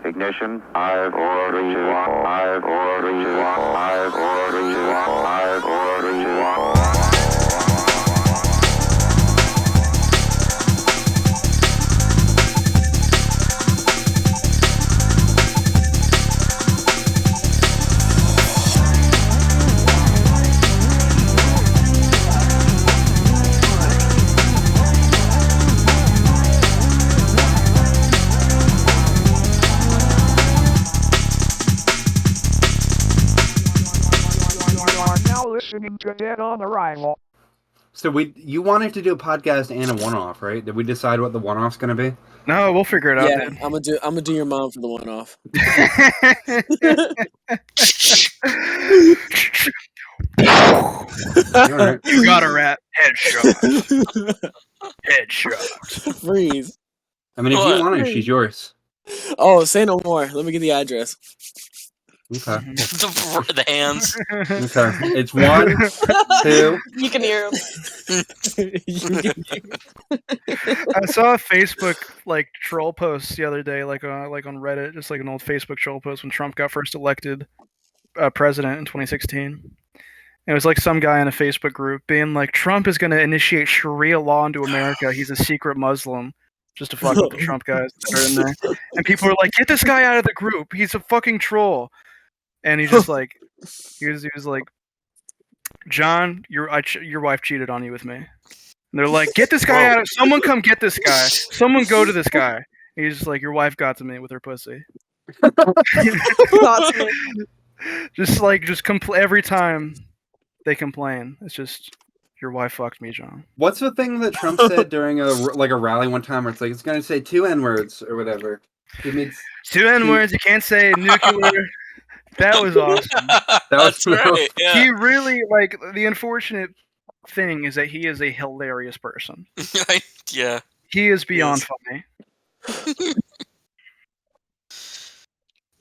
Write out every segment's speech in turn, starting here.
Ignition. 5, 4, 3, 2, 1. 5, 4, 3, 2, 1. 5, 4, 3, 2, 1. 5, 4, 3, 2, 1. Listening to Dead on Arrival. So you wanted to do a podcast and a one-off, right? Did we decide what the one-off's going to be? No, we'll figure it out. Yeah, Dude. I'm gonna do your mom for the one-off. Right. You got a rat. Headshot. Headshot. Freeze. I mean, if you want her, she's yours. Oh, say no more. Let me get the address. Okay. The hands. Okay. It's 1, 2. You can hear him. I saw a Facebook troll post the other day, like on Reddit, just like an old Facebook troll post when Trump got first elected president in 2016. It was like some guy in a Facebook group being like, Trump is going to initiate Sharia law into America. He's a secret Muslim. Just to fuck with the Trump guys that are in there. And people are like, get this guy out of the group. He's a fucking troll. And he's just like, he was like, John, your wife cheated on you with me. And they're like, get this guy out of, someone come get this guy. Someone go to this guy. And he's just like, your wife got to me with her pussy. Every time they complain, it's just, your wife fucked me, John. What's the thing that Trump said during a rally one time where it's like, it's going to say 2 N-words or whatever? He means 2 N-words, you can't say nuclear. That was awesome. That's right. Yeah. He really, the unfortunate thing is that he is a hilarious person. Yeah. He is beyond funny.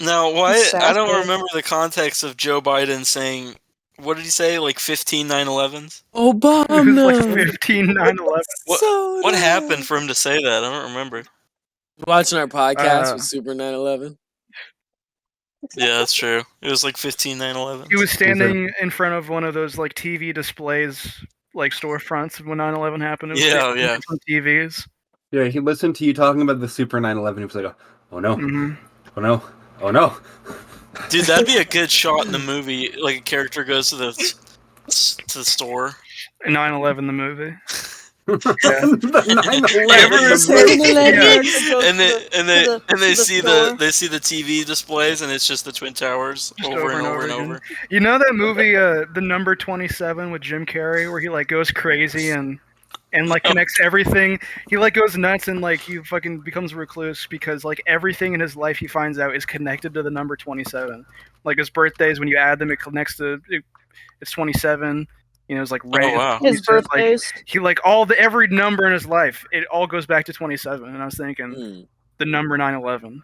Now, why? I don't remember the context of Joe Biden saying, what did he say? Like 15 9/11s? Obama. 15 9/11. What happened for him to say that? I don't remember. Watching our podcast with Super 9/11. Yeah, that's true. It was like 15 9/11. He was standing in front of one of those TV displays, storefronts when 9/11 happened. Yeah. From TVs. Yeah, he listened to you talking about the Super 9/11. He was like, oh no, mm-hmm. Oh no, oh no. Dude, that'd be a good shot in the movie. Like a character goes to the store. 9/11 the movie. The 9/11. And they see the TV displays, and it's just the Twin Towers over and over. You know that movie, The Number 27 with Jim Carrey, where he goes crazy and connects everything. He goes nuts and he fucking becomes a recluse because everything in his life he finds out is connected to the number 27. His birthdays, when you add them, it connects to it's 27. It's Oh, wow. His birthdays. Every number in his life, it all goes back to 27. And I was thinking, the number 9/11.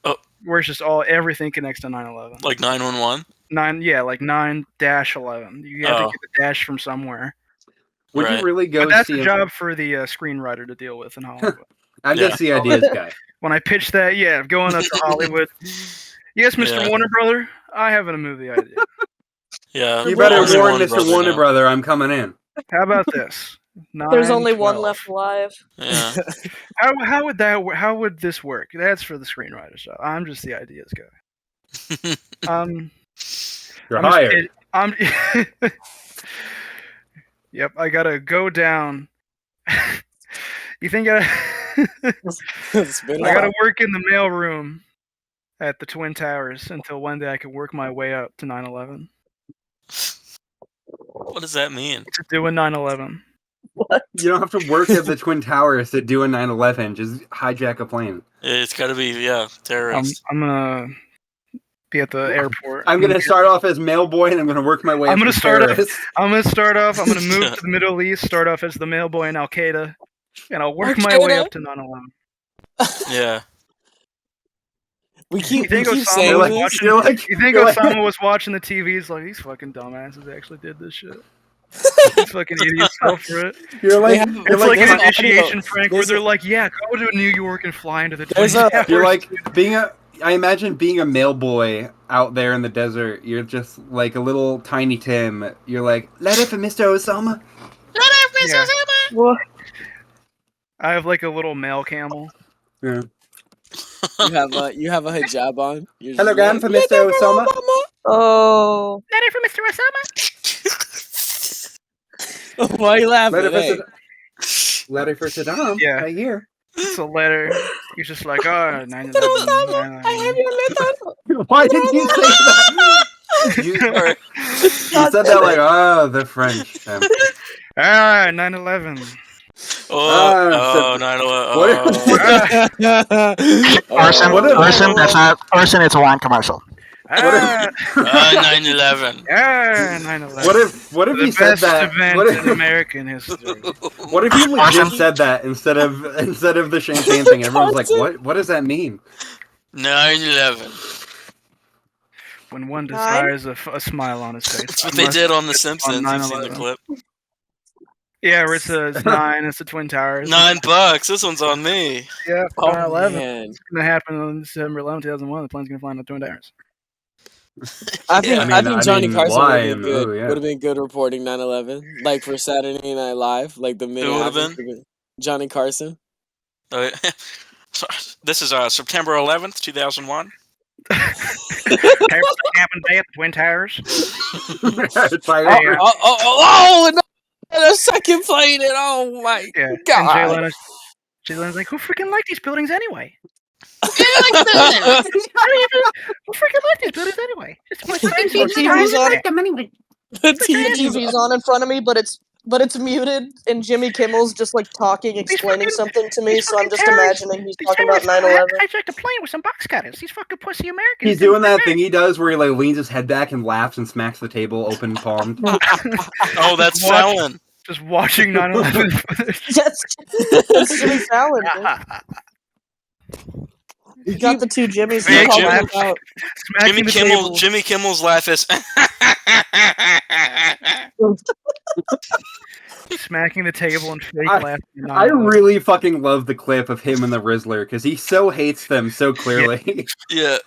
Oh. Where it's just everything connects to 9/11. Like 911? 9-11. You have to get the dash from somewhere. Would you really go? But that's a job for the screenwriter to deal with in Hollywood. I'm just the ideas guy. When I pitched that, going up to Hollywood. Yes, Mr. Warner Brother, I have a movie idea. Yeah. You better warn Mr. Warner Brother, I'm coming in. How about this? There's only one left alive. Yeah. How would this work? That's for the screenwriter job. I'm just the ideas guy. You're hired. Yep, I gotta go down. You think I gotta work in the mailroom at the Twin Towers until one day I can work my way up to 9/11. What does that mean? To do a 9/11. What? You don't have to work at the Twin Towers to do a 9/11. Just hijack a plane. It's got to be, terrorist. I'm gonna be at the airport. I'm gonna start off as mailboy, and I'm gonna work my way. I'm gonna start off. terrorist. I'm gonna move to the Middle East. Start off as the mailboy in Al Qaeda, and I'll work my way up to 9/11. Yeah. We keep saying You think Osama was watching the TVs like, these fucking dumbasses actually did this shit? These fucking idiots fell for it. You're like an initiation prank where they're like, yeah, go to New York and fly into the Twin Towers. You're like being a. I imagine being a mail boy out there in the desert. You're just like a little tiny Tim. You're like, letter for Mr. Osama. Yeah. What? I have like a little male camel. Yeah. You have a hijab on. You're just Telegram like, for Mr. Osama. Oh. Letter for Mr. Osama. Why are you laughing? Letter for, Hey. letter for Saddam. Yeah. Right here. It's a letter. He's just like, oh, 9/11. I have your letter. Why did you say that? You said that like, oh, the French. Ah, 9/11. Oh, 9/11. Arson, What if- arson, that's not arson, it's a wine commercial. Ah, 9/11. ah, 9/11. What if the you said best that? event What in if, American history? what if you legit Awesome. said that instead of the champagne thing? Everyone's like, what does that mean? 9/11. When one desires a smile on his face. That's what they did on The Simpsons. on You've seen the 9/11. clip. Yeah, where it says 9, it's the Twin Towers. $9. This one's on me. Yeah, Oh, 9/11. man. It's going to happen on December 11, 2001. The plane's going to fly on the Twin Towers. I think Yeah. I think Johnny Carson why? would have been good. Oh, yeah. Would have been good reporting 9/11, like for Saturday Night Live, like the minute. Who would've after Johnny Carson. Oh, yeah. So, this is September 11th, 2001. Happened day at the Twin Towers. It's like, Yeah. No, and a second plane, and oh my Yeah. And god! Jay Leno's like, who freaking liked these buildings anyway? Yeah, Who freaking liked these buildings anyway? Just my friends. The TV's on. The The TV's TV's on in front of me, but it's muted, and Jimmy Kimmel's just like talking, explaining something to me. these So I'm fucking just terrorists- imagining he's These talking about terrorists 9/11. hijacked a plane with some box cutters. These fucking pussy Americans. he's doing that thing he does where he like leans his head back and laughs and smacks the table open palmed. Oh, that's Watch- Fallon. Just watching 9/11 footage. That's Jimmy Fallon. Dude. You got the two Jimmys Fake talking laugh. about. Smacking the table. Jimmy Kimmel's laugh is. Smacking the table and fake I- laughing. at I 9/11. really fucking love the clip of him and the Rizzler because he so hates them so clearly. Yeah.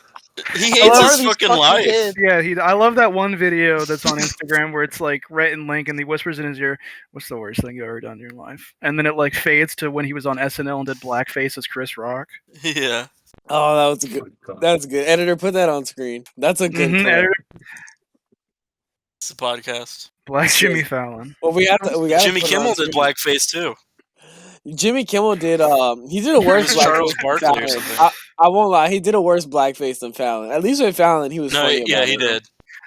He What hates are his these fucking fucking life. kids? Yeah, I love that one video that's on Instagram where it's like Rhett and Link and he whispers in his ear, "What's the worst thing you've ever done in your life?" And then it like fades to when he was on SNL and did blackface as Chris Rock. Yeah. Oh, that was a good. That's good. Editor, put that on screen. That's a good. Mhm, clip. editor- It's a podcast. Black Jimmy Fallon. Well, we got Jimmy Kimmel did blackface too. Jimmy Kimmel did. He did a worse blackface. Charles than Barkley or Fallon. something. I won't lie. He did a worse blackface than Fallon. At least with Fallon, he was No, funny. yeah, about he it. did.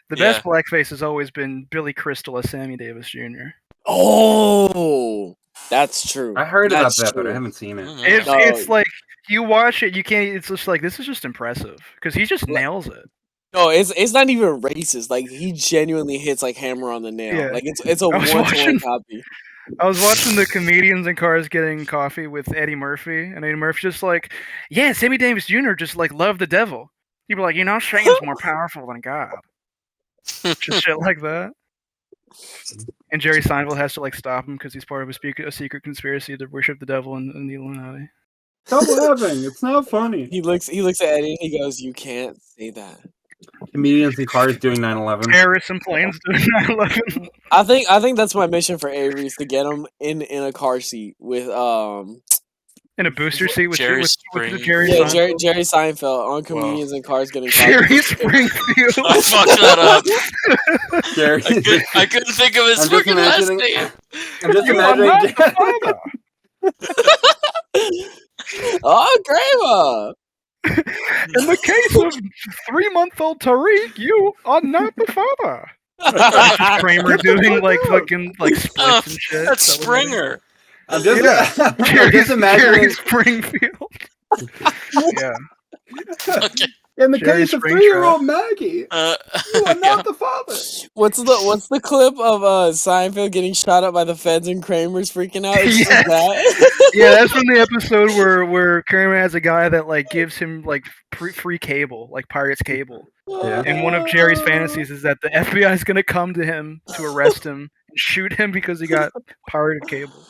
The Yeah. best blackface has always been Billy Crystal as Sammy Davis Jr. Oh, that's true. I heard about That's that, but true. I haven't seen it. It's No. it's like you watch it, you can't. It's just like this is just impressive because he just nails it. No, it's not even racist. Like he genuinely hits like hammer on the nail. Yeah. Like it's a I was one-to-one watching- copy. I was watching the comedians in cars getting coffee with Eddie Murphy, and Eddie Murphy's just like, "Yeah, Sammy Davis Jr. just like loved the devil." People are like, Satan's more powerful than God. Just shit like that. And Jerry Seinfeld has to like stop him because he's part of a secret conspiracy to worship the devil and the Illuminati. Stop laughing. It's not funny. He looks at Eddie and he goes, "You can't say that." Comedians in cars doing 9/11. Terrorists and planes doing 9/11. I think that's my mission for Avery is to get him in a car seat with In a booster seat with Jerry with Spring. Jerry yeah Seinfeld. Jerry Seinfeld on comedians and cars getting coffee. Jerry Springfield. I fucked that up. Jerry. I couldn't think of his I'm just fucking last imagining- name. I'm just You are imagining. not the father. Oh, Grandma! In the case of 3-month-old Tariq, you are not the father. Kramer doing like fucking like splits and shit. That's That was Springer. I'm just, Yeah. I'm Jerry, just imagining. Jerry Springfield. Yeah. Okay. In the Jerry case of Springtrap. 3-year-old Maggie, Uh, you are yeah. not the father. What's the clip of Seinfeld getting shot up by the feds and Kramer's freaking out? It's just Yes. that. Yeah, that's from the episode where Kramer has a guy that like gives him like free cable, like Pirates cable. Yeah. And one of Jerry's fantasies is that the FBI is gonna come to him to arrest him and shoot him because he got pirated cable.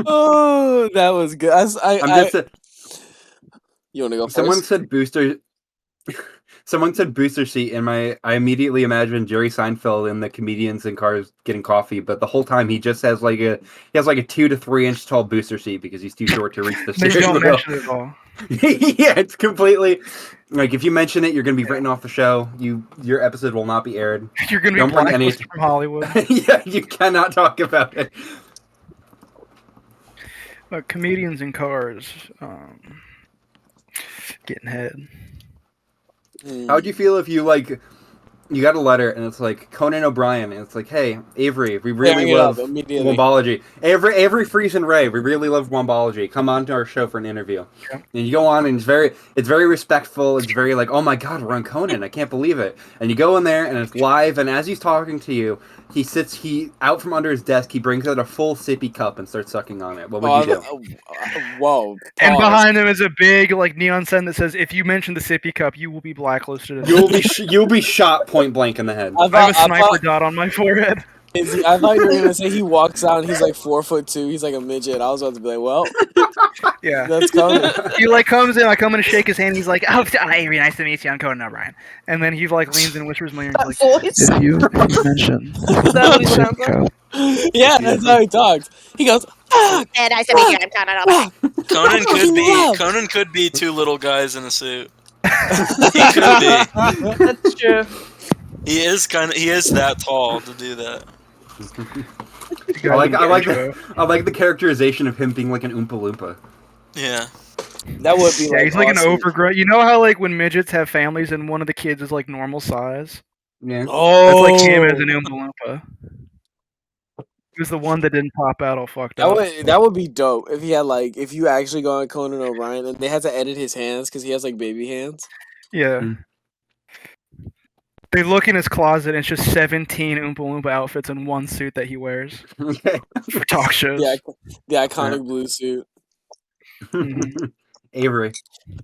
Oh, that was good. I'm just. You want to go first? Someone said booster. Someone said booster seat, and I immediately imagined Jerry Seinfeld in the comedians in cars getting coffee, but the whole time he just has like a 2 to 3 inch tall booster seat because he's too short to reach the They steering don't wheel. mention it at all. Yeah, it's completely like if you mention it, you're gonna be written off the show. Your episode will not be aired. You're gonna be Don't bring any- blacklisted from Hollywood. Yeah, you cannot talk about it. Comedians in cars, getting head. How would you feel if you got a letter and it's like Conan O'Brien and it's like, hey Avery, we really Tearing it love up immediately. Wombology. Avery Freeze and Ray, we really love Wombology. Come on to our show for an interview. Yeah. And you go on and it's very respectful. It's very like, oh my god, we're on Conan. I can't believe it. And you go in there and it's live. And as he's talking to you, he out from under his desk. He brings out a full sippy cup and starts sucking on it. What would you do? Whoa. And pause. behind him is a big neon sign that says, "If you mention the sippy cup, you will be blacklisted." You'll be shot point blank in the head. I have a sniper dot on my forehead. I thought you were gonna say he walks out and he's like 4'2". He's like a midget. I was about to be like, well, Yeah. that's coming. He comes in, I come in to shake his hand. He's like, "Oh, Avery, nice to meet you. I'm Conan O'Brien." And then he leans and whispers in my ear. That He's like, voice. "If you mention Is that what he sounds like? Yeah, that's how he talks. He goes, "Fuck." And I said, "I'm Conan O'Brien." Conan could be two little guys in a suit. He could be. That's true. He is that tall to do that. I like the characterization of him being like an Oompa Loompa. Yeah. That would be Yeah, he's like awesome. an overgrown. You know how when midgets have families and one of the kids is like normal size? Yeah. Oh, That's like him as an Oompa Loompa. He was the one that didn't pop out all fucked up. that would be dope if he had if you actually go on Conan O'Brien and they had to edit his hands because he has like baby hands. Yeah. Mm. They look in his closet and it's just 17 Oompa Loompa outfits in one suit that he wears Okay. for talk shows. The iconic blue suit. Mhm. Avery.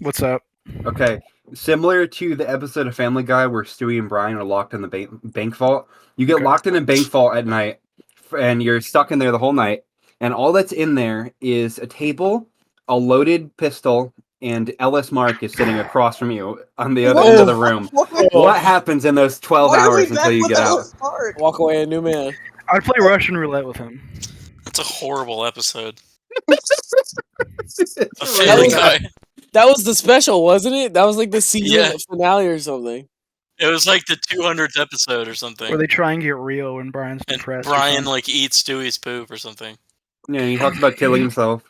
What's up? Okay. Similar to the episode of Family Guy where Stewie and Brian are locked in the bank vault, you get Okay. locked in a bank vault at night, and you're stuck in there the whole night. And all that's in there is a table, a loaded pistol, and Ellis Mark is sitting across from you on the other end of the room. What happens in those 12 Why are we hours until back you with get out? Ellis Park? Walk away a new man. I'd play Russian roulette with him. That's a horrible episode. It's A really Family bad. Guy. That was the special, wasn't it? That was like the season Yeah. finale or something. It was like the 200th episode or something. Where they try and get real when Brian's And depressed. or Brian something. eats Stewie's poop or something. Yeah, he talks about killing himself.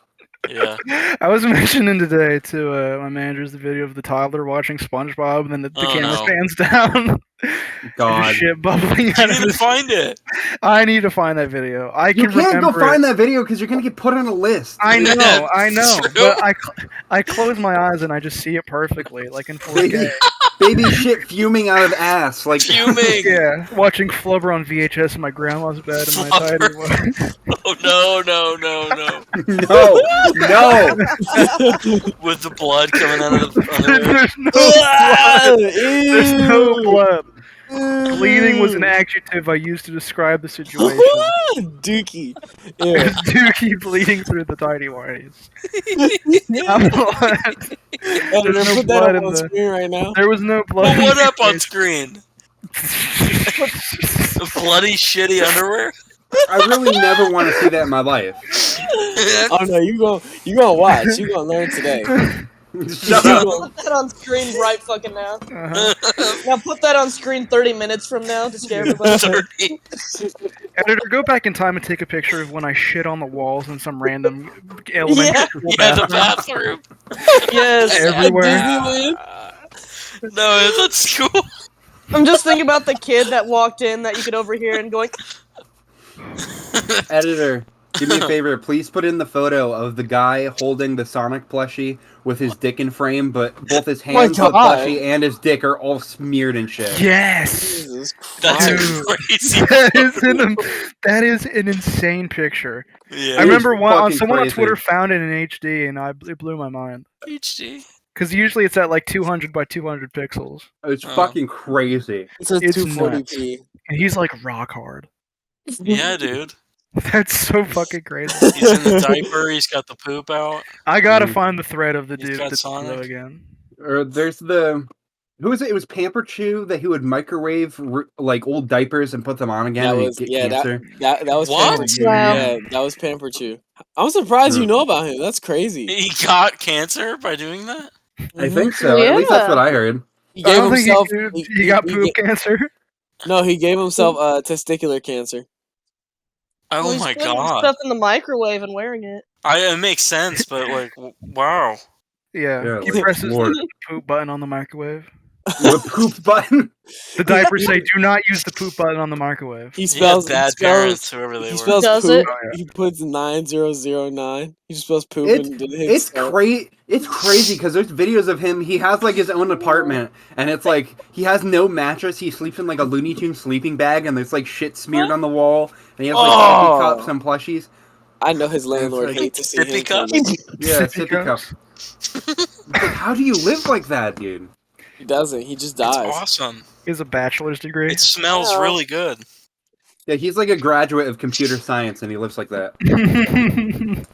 Yeah. I was mentioning today to my managers the video of the toddler watching SpongeBob, and then the Oh, camera no. pans down. God. There's shit bubbling You out didn't of even his. find it. I need to find that video. I You can can't go remember find it. that video because you're gonna get put on a list. I know, Yeah, I know, true. but I close my eyes and I just see it perfectly, like in 4K. Baby shit fuming out of ass. Like Fuming. Yeah, watching Flubber on VHS in my grandma's bed in my Flubber. tidy one. Oh no. no. With the blood coming out of the underwear. There's no blood. There's no Ew. blood. Bleeding was an adjective I used to describe the situation. Dookie. It Ew. was Dookie bleeding through the tidy whities. I'm alive. Editor, There's no put that blood up in on the- screen right now. There was no blood. Put in what the up on face. screen? Bloody shitty underwear? I really never want to see that in my life. Oh no, you gonna watch. You gonna learn today. Shut up. Put that on screen right fucking now. Uh-huh. Now put that on screen 30 minutes from now to scare everybody. 30. Editor, go back in time and take a picture of when I shit on the walls in some random elementary Yeah. school Yeah, the bathroom. bathroom. Yes. Everywhere. Disneyland? No, it's at school. I'm just thinking about the kid that walked in that you could overhear and going, Editor, do me a favor. Please put in the photo of the guy holding the Sonic plushie with his dick in frame, but both his hands, the God. plushie, and his dick are all smeared and shit. Yes. Jesus That's Christ. Dude. crazy. That is an insane picture. Yeah. I remember fucking someone on crazy. Twitter found it in HD, and it blew my mind. HD. Because usually it's at like 200 by 200 pixels, It's Oh. fucking crazy. It's a It's 240p. and he's like rock hard. Yeah, dude. That's so fucking crazy. He's in the diaper. He's got the poop out. I gotta Mm. find the thread of the He's dude got that's Sonic. again. Or there's the Who was it? It was Pamper Chew that he would microwave like old diapers and put them on again and he'd get cancer. That was What? Pamper Chew. Wow. Yeah, that was Pamper Chew. I'm surprised you know about him. That's crazy. He got cancer by doing that? I think so. At least that's what I heard. He I gave don't think himself. he got poop cancer. No, he gave himself testicular cancer. Oh Well, he's my putting god. Stuff in the microwave and wearing it. It makes sense, but like, wow. Yeah, He like, presses Lord. the poop button on the microwave. The poop button. The diapers say, "Do not use the poop button on the microwave." He He spells had bad parents, whoever they He were. spells Does poop. it? He puts 9009. He just spells poop It's and then hits start. It's crazy because there's videos of him. He has like his own apartment, and it's like he has no mattress. He sleeps in like a Looney Tunes sleeping bag, and there's like shit smeared on the wall, and he has like sippy cups and plushies. I know his landlord like- hates to see Sippy him. cups? Yeah, Sippy sippy cups. Like, how do you live like that, dude? He doesn't. He just It's dies. awesome. He has a bachelor's degree. It smells Yeah. really good. Yeah, he's like a graduate of computer science, and he lives like that.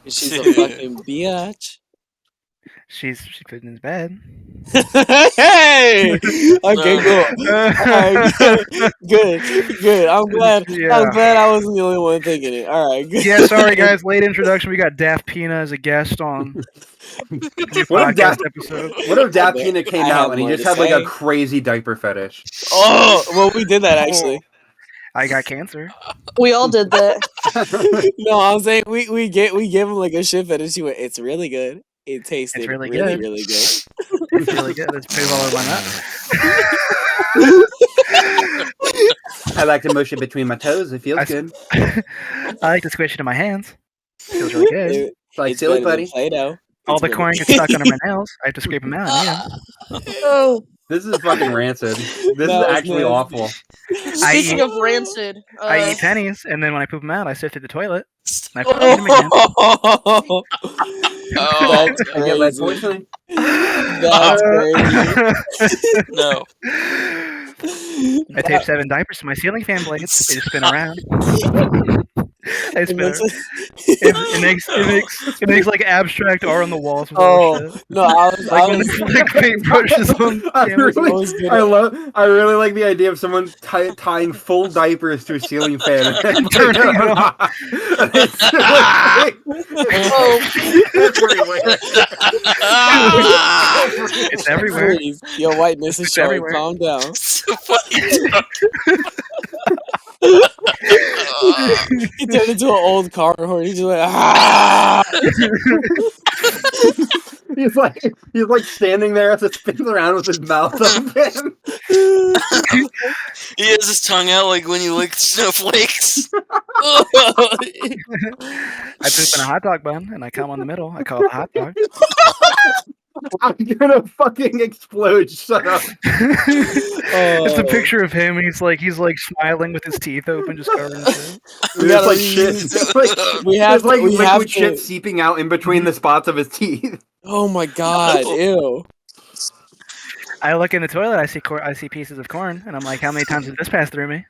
She's a fucking bitch. She's put in his bed. Hey! Okay, cool. Alright, good. I'm glad. Yeah. I'm glad I wasn't the only one thinking it. All right. Good. Yeah, sorry guys, late introduction. We got Daft Pina as a guest on the What if podcast Daft- episode. What if Daft bet. Pina came I out have and he more just to had like say. a crazy diaper fetish? Oh, well, we did that actually. I got cancer. We all did that. No, I'm saying we gave him like a shit fetish. He went, it's really good. It tasted really really, good." really good. It's really good. There's poop all over my mouth. I like to motion between my toes. It feels I- good. I like to squish it in my hands. Feels really good. It's like It's silly better than buddy. Play-Doh. All It's the really corn gets stuck under my nails. I have to scrape them out. Yeah. Oh, This is fucking rancid. This That is was actually nasty. awful. speaking eat- of rancid, I eat pennies, and then when I poop them out, I sift through the toilet. And I put them in again. Oh, that's I get lead crazy. poisoning. That's crazy. No. I tape 7 diapers to my ceiling fan blades. They just spin around. They It spin makes around. It makes like abstract art on the walls. With Oh, all shit. no, I was Like when they like paintbrushes on I canvas. I really like the idea of someone tying full diapers to a ceiling fan and Turning it on. Oh. It's everywhere. Please, your whiteness is It's showing. everywhere. Calm down. He turned into an old car horn. He's just like, ah! he's like standing there as it spins around with his mouth open. He has his tongue out like when you lick snowflakes. I poop in a hot dog bun and I come on the middle. I call it a hot dog. I'm gonna fucking explode. Shut up. It's a Oh. picture of him. He's like smiling with his teeth open, just covered in shit. We There's gotta like reuse- shit. There's like, We have there's like to, we have liquid shit to. seeping out in between the spots of his teeth. Oh my god! Ew. I look in the toilet. I see pieces of corn, and I'm like, how many times did this pass through me?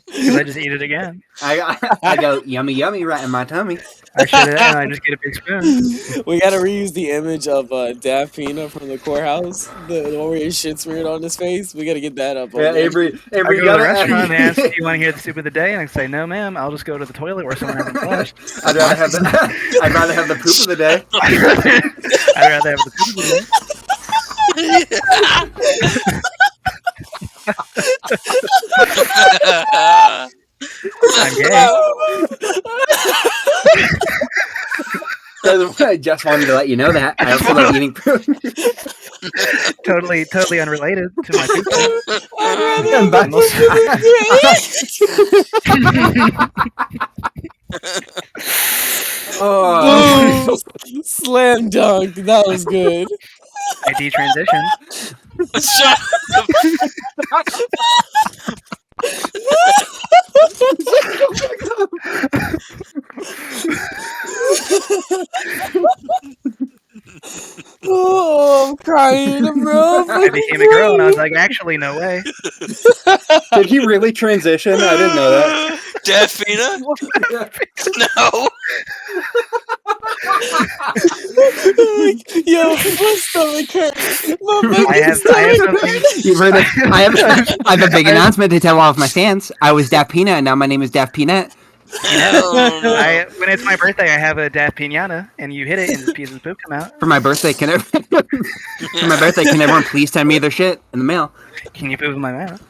Because I just eat it again. I go yummy yummy right in my tummy. I shit it out and I just get a big spoon. We gotta reuse the image of Daft Pina from the courthouse, the one where his shit smeared on his face. We gotta get that up. on Yeah, there. Avery, I go you to the gotta restaurant and they ask, do you want to hear the soup of the day? And I say, no, ma'am. I'll just go to the toilet where someone hasn't flushed. I'd rather have the poop of the day. I'd rather have the soup of the day. I'm gay. I just wanted to let you know that. I also like eating poop. Totally unrelated to my poop. And back- Oh. Boom! Slam dunk. That was good. I detransitioned. Shut Oh, I'm crying, bro. I became a girl and I was like, actually, no way. Did he really transition? I didn't know that. Daphina? No. Yo, my stomach hurts. My I have something. You've heard it. I have a big announcement to tell all of my fans. I was Daft Peanut, and now my name is Daft Peanut. Oh, no. When it's my birthday, I have a Daft Pinata, and you hit it, and pieces of poop come out. For my birthday, can everyone please send me their shit in the mail? Can you poop in my mouth?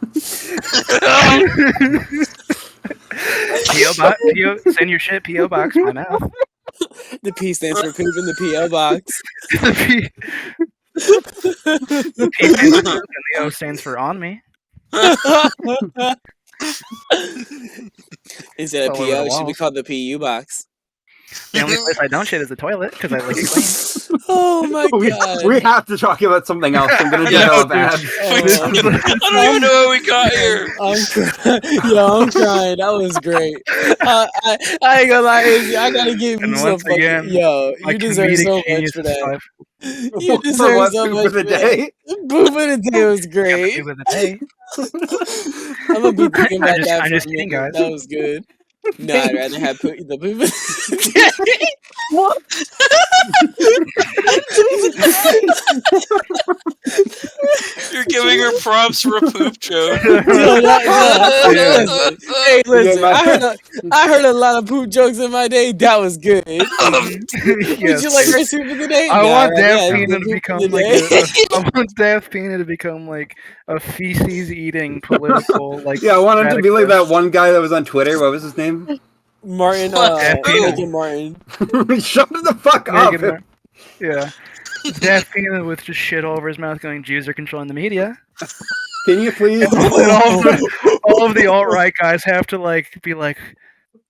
Send your shit P.O. Box my mouth. The P stands for poop in the P.O. box. The P stands for poop, and the O stands for on me. Instead of All over the P.O., it should be walls. called the P.U. box. The only place I don't shit is the toilet because I like it clean. Oh my god. We have to talk about something else. I'm gonna Yeah, develop dude. ads. Oh, I don't even know how we got here. I'm crying. That was great. I ain't gonna lie, Izzy, I gotta give you And some once fucking. again, Yo, My you deserve comedic so much genius for is that. stifled. You For deserve what, so poop much of the for that. day? Poop of the day was great. Poop of the day. I'm gonna be thinking about that I'm for just a kidding, minute. guys. That was good. No, I'd rather have the poop of the day. What? You're giving her props for a poop joke. Yo, listen. I heard a lot of poop jokes in my day. That was good. Would Yes. you like first poop of the day? I Nah, want yeah, Daft the Pina to poop of become the like day. I want Daft Pina to become like a feces eating political like. Yeah, I want him to be like that radicalist. one guy that was on Twitter. What was his name? Martin, Daft Pina. Megan Martin. Shut the fuck Megan up. Mar- yeah. Daft Pina with just shit all over his mouth going, Jews are controlling the media. Can you please? And all of the alt-right guys have to like be like,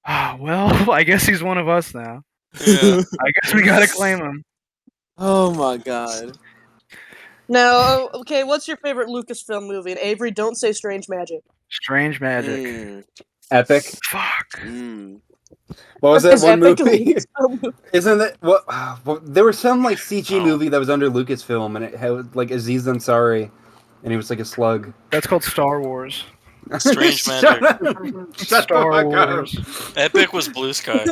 well, I guess he's one of us now. Yeah. I guess we gotta claim him. Oh my god. Now, okay, what's your favorite Lucasfilm movie? And Avery, don't say Strange Magic. Strange magic. Mm, Epic. Fuck. mm. What was that Is one Epic a movie? Lucasfilm movie? Isn't it? What? There was some like CG Oh. movie that was under Lucasfilm, and it had like Aziz Ansari, and he was like a slug. That's called Star Wars. Strange Shut Magic. up. Shut Star the fuck up. Wars. Epic was Blue Sky.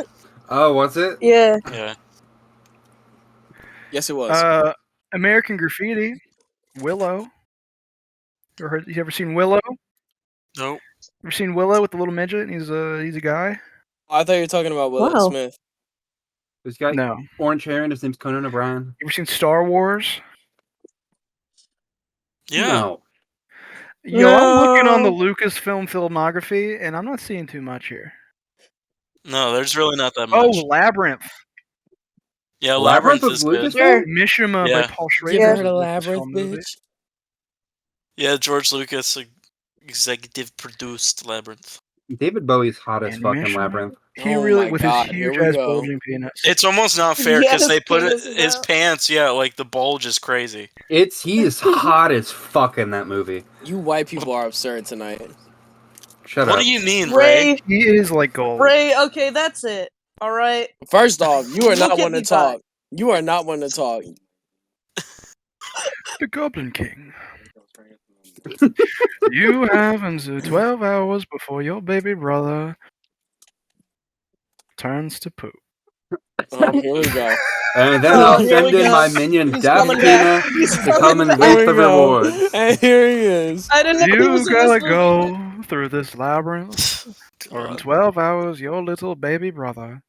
Oh, was it? Yeah. Yeah. Yes, it was. American Graffiti. Willow. You ever seen Willow? Nope. Ever seen Willow with the little midget? And he's a guy. I thought you were talking about Will Wow. Smith. This guy, No. orange hair, and his name's Conan O'Brien. You ever seen Star Wars? Yeah. No. Yo, I'm looking on the No. Lucasfilm filmography, and I'm not seeing too much here. No, there's really not that Oh, much. Labyrinth. Yeah, Labyrinth Labyrinth was is good. Lucasfilm? Mishima Yeah. by Paul You Schrader. ever is heard a of Lucasfilm Labyrinth, movie. bitch? Yeah, George Lucas executive produced Labyrinth. David Bowie's hot as And fuck in Mishima? Labyrinth. He Oh really, my with God, his here huge we ass go. bulging penis. It's almost not fair Yes, because they put penis it is his out. pants. Yeah, like the bulge is crazy. He is hot as fuck in that movie. You white people are absurd tonight. Shut What up. do you mean, Ray? Ray, He is like gold. Ray, okay, that's it. All right. First off, you are Look not at one to me talk. You are not one to talk. The Goblin King. You have until 12 hours before your baby brother turns to poop. Oh, here we go. And then Oh, I'll here send we in go. my minion He's Daft coming Pina back. He's to come coming and back. reap the Here we go. rewards. And here he is. I didn't know he You was in gotta this movie. go through this labyrinth, or in God. 12 hours, your little baby brother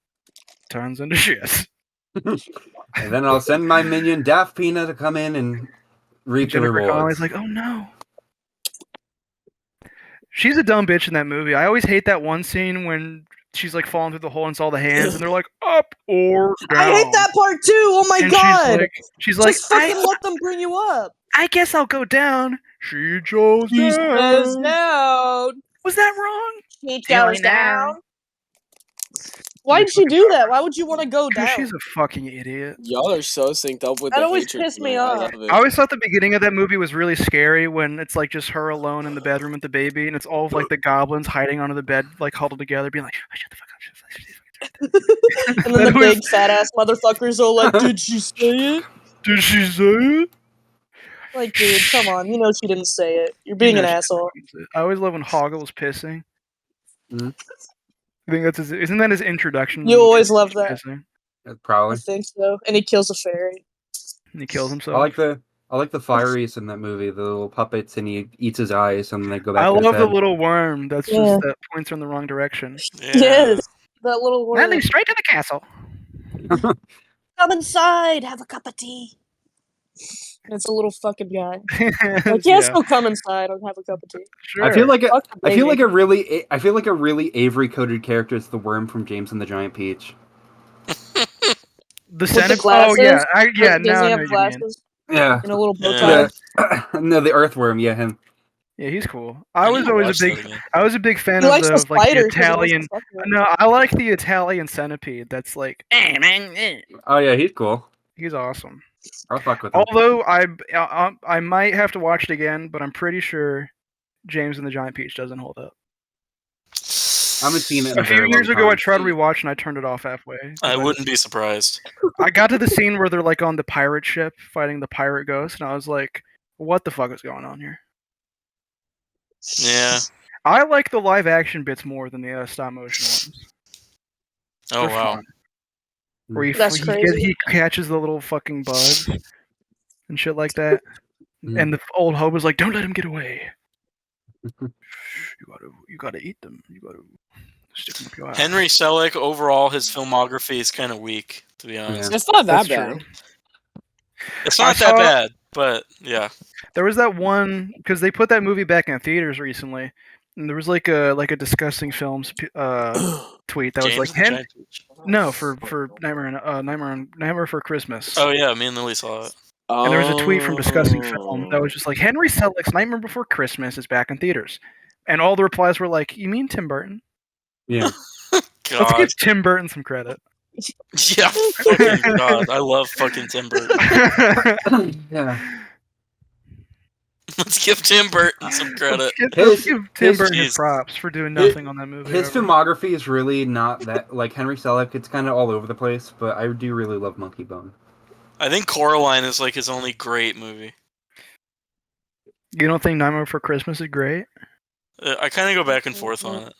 turns into shit. And then I'll send my minion Daft Pina to come in and reap the Jennifer rewards. Connelly's like, oh no. She's a dumb bitch in that movie. I always hate that one scene when she's like falling through the hole and it's all the hands, and they're like, up or down. I hate that part too. Oh my And god. she's like, Just fucking let them bring you up. I guess I'll go down. She chose He says down. down. Was that wrong? She Going goes down. Why'd she do that? Why would you want to go Because down? she's a fucking idiot. Y'all are so synced up with That the always hatred pissed me tonight. I off. love it. I always thought the beginning of that movie was really scary when it's like just her alone in the bedroom with the baby, and it's all of like the goblins hiding under the bed, like huddled together, being like, oh, "Shut the fuck up!" Shut the fuck up. And then the That was- big fat ass motherfuckers are like, did she say it? Did she say it? Like, dude, come on. You know she didn't say it. You're being You an know she asshole. fucking said it. I always love when Hoggle was pissing. I think that's isn't that his introduction? You always love that. Disney? I Probably. think so. And he kills a fairy. And he kills himself. I like the fireys in that movie, the little puppets, and he eats his eyes, and they go back. I to his love the head. little worm. That's Yeah. just that points her in the wrong direction. Yeah. Yes, that little worm. Natalie, straight to the castle. Come inside, have a cup of tea. And it's a little fucking guy. Like, yeah, yes, go come inside and have a cup of tea. sure. I feel like Fuck the I feel like baby. a really Avery coded character is the worm from James and the Giant Peach. the the centipede. Oh glasses? yeah, yeah. Does Now he I know have what you mean. glasses Yeah. and a little bow Yeah. tie? No, the earthworm. Yeah, him. Yeah, he's cool. I I need was to always watch a that big. again. I was a big fan He of likes the like the spiders 'cause he likes Italian. to fuck with them. No, I like the Italian centipede. That's like, Oh yeah, he's cool. he's awesome. I'll fuck with him. Although I might have to watch it again, but I'm pretty sure James and the Giant Peach doesn't hold up. I haven't seen it in A few very years long ago, I time. tried to rewatch and I turned it off halfway. I wouldn't be surprised. I got to the scene where they're like on the pirate ship fighting the pirate ghost, and I was like, "What the fuck is going on here?" Yeah. I like the live action bits more than the stop motion ones. Oh They're wow. fun. Where he, That's crazy. he catches the little fucking bugs and shit like that, Mm. and the old hobo's like, "Don't let him get away. You gotta eat them. You gotta stick them up your ass." Henry Selick, overall, his filmography is kind of weak, to be honest. Yeah. It's not that That's bad. true. It's I not that saw- bad, but yeah. There was that one because they put that movie back in theaters recently, and there was like a disgusting films tweet that was James like, and the Giant Peach. no, for Nightmare for Christmas. Oh yeah, me and Lily saw it. And there was a tweet from Disgusting Film Oh. that was just like, Henry Selick's Nightmare Before Christmas is back in theaters, and all the replies were like, "You mean Tim Burton? Yeah. Let's God. give Tim Burton some credit." Yeah, fucking God. I love fucking Tim Burton. Yeah. Let's give Tim Burton some credit. Let's give Tim his- Burton his Jeez. props for doing His- nothing on that movie. His ever. filmography is really not that like Henry Selick. It's kind of all over the place, but I do really love Monkey Bone. I think Coraline is like his only great movie. You don't think Nightmare Before Christmas is great? I kind of go back and forth on it.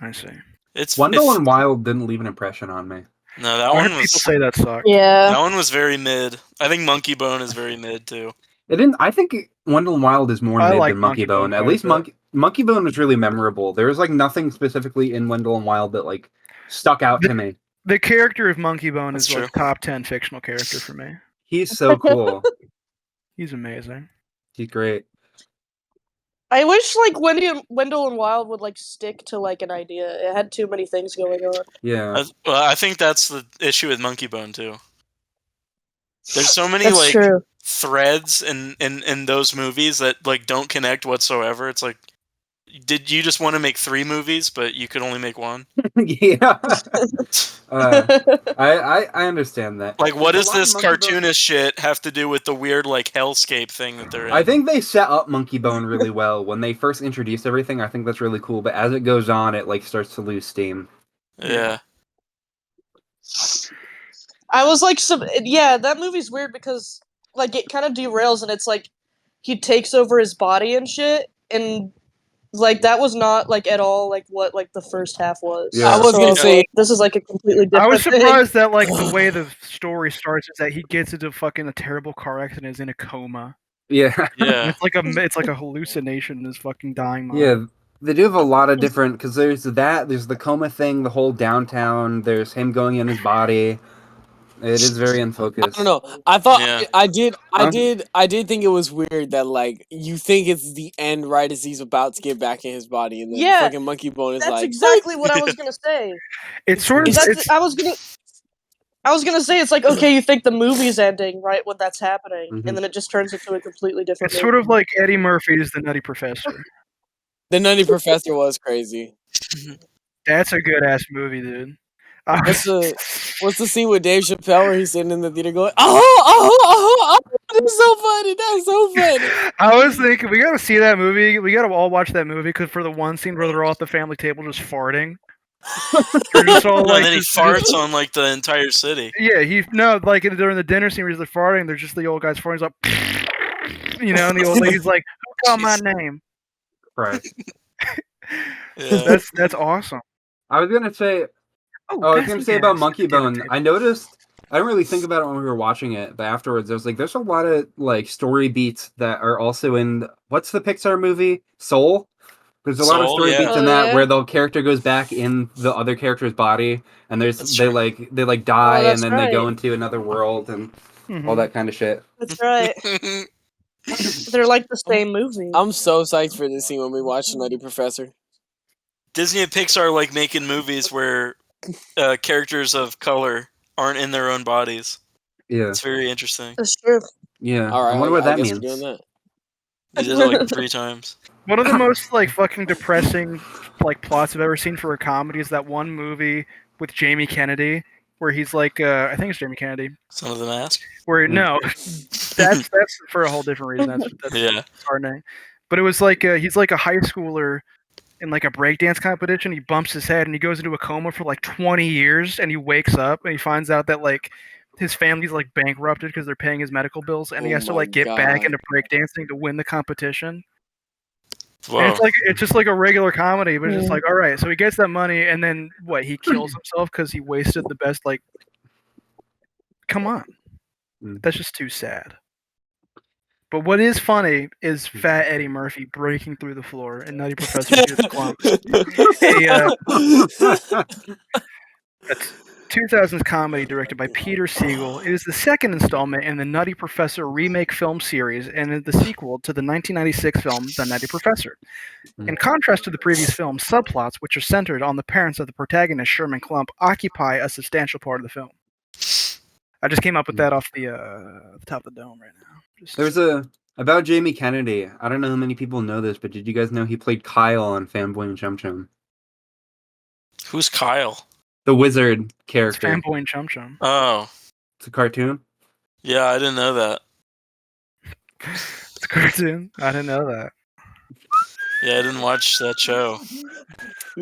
I see. It's Wendell if- and Wild didn't leave an impression on me. No, that I heard one was people say that sucked. Yeah. that one was very mid. I think Monkey Bone is very mid too. It didn't. I think Wendell and Wild is more I mid like than Monkey Monkey Bone Bone. At quite a least bit. Monkey Bone was really memorable. There was like nothing specifically in Wendell and Wild that like stuck out to me. The character of Monkey Bone That's is like true. top 10 fictional character for me. He's so cool. He's amazing. He's great. I wish like Wendell and Wild would like stick to like an idea. It had too many things going on. Yeah. Well, I think that's the issue with Monkey Bone too. There's so many That's like true. threads in those movies that like don't connect whatsoever. It's like, did you just want to make 3 movies, but you could only make 1? Yeah. I understand that. Like, what There's does a lot of this Monkey Bone- cartoonist shit have to do with the weird like hellscape thing that they're in? I think they set up Monkey Bone really well when they first introduced everything. I think that's really cool, but as it goes on, it like starts to lose steam. Yeah. I was like, that movie's weird because like it kind of derails and it's like he takes over his body and shit, and like that was not like at all like what like the first half was. Yeah. I was So gonna say- like, this is like a completely different. I was thing. surprised that like the way the story starts is that he gets into fucking a terrible car accident, is in a coma. Yeah. And Yeah. it's like a hallucination in his fucking dying mind. Yeah. They do have a lot of different because there's there's the coma thing, the whole downtown. There's him going in his body. It is very I unfocused. don't know. I thought Yeah. I did Huh? think it was weird that like you think it's the end right as he's about to get back in his body, and then Yeah, fucking Monkey Bone is That's like exactly what I was gonna say. It's sort of That's, I was gonna say it's like okay, you think the movie's ending right when that's happening, Mhm. and then it just turns into a completely different. it's sort of like Eddie Murphy's The Nutty Professor. the Nutty Professor was crazy. That's a good ass movie, dude. What's the scene with Dave Chappelle where he's sitting in the theater going, oh, that's so funny, that's so funny. I was thinking we gotta see that movie. We gotta all watch that movie because for the one scene where they're all at the family table just farting. They're just all, No, like, then he just- farts on like the entire city. Yeah, like during the dinner scene where he's like farting, there's just the old guy's farting. He's like, and the old lady's like, "Who called my name?" Right. Yeah. That's awesome. I was gonna say. Oh, I was gonna say about Monkey Bone. I noticed. I didn't really think about it when we were watching it, but afterwards, I was like, "There's a lot of like story beats that are also in what's the Pixar movie Soul." There's a lot of Soul, story yeah. beats in Oh, that yeah? where the character goes back in the other character's body, and That's they true. like die, that's and then they go right. into another world and Mhm. all that kind of shit. That's right. They're like the same movie. I'm so psyched for this scene when we watch Nutty Professor. Disney and Pixar like making movies where characters of color aren't in their own bodies. Yeah, It's very interesting. That's true. yeah. All right, I wonder what I that guess means. we're doing that. They did it like 3 times. One of the most like fucking depressing like plots I've ever seen for a comedy is that one movie with Jamie Kennedy where he's like I think it's Jamie Kennedy Son of the Mask. where Mm. no that's for a whole different reason. That's Yeah. disheartening. But it was like he's like a high schooler in like a breakdance competition. He bumps his head and he goes into a coma for like 20 years and he wakes up and he finds out that like his family's like bankrupted because they're paying his medical bills and he Oh has to my like get back God. into breakdancing to win the competition. Whoa. And it's just like a regular comedy, but it's just Mm. like, all right, so he gets that money and then what? He kills himself because he wasted the best. Like, come on, Mm. that's just too sad. But what is funny is Fat Eddie Murphy breaking through the floor and Nutty Professor Juice Clump. That's 2000's comedy directed by Peter Siegel. It is the second installment in the Nutty Professor remake film series and is the sequel to the 1996 film The Nutty Professor. In contrast to the previous film, subplots, which are centered on the parents of the protagonist Sherman Klump, occupy a substantial part of the film. I just came up with that off the top of the dome right now. Just- There's about Jamie Kennedy. I don't know how many people know this, but did you guys know he played Kyle on Fanboy and Chum Chum? Who's Kyle? The wizard it's character. Fanboy and Chum Chum. Oh, It's a cartoon. yeah, I didn't know that. It's a cartoon. I didn't know that. Yeah, I didn't watch that show.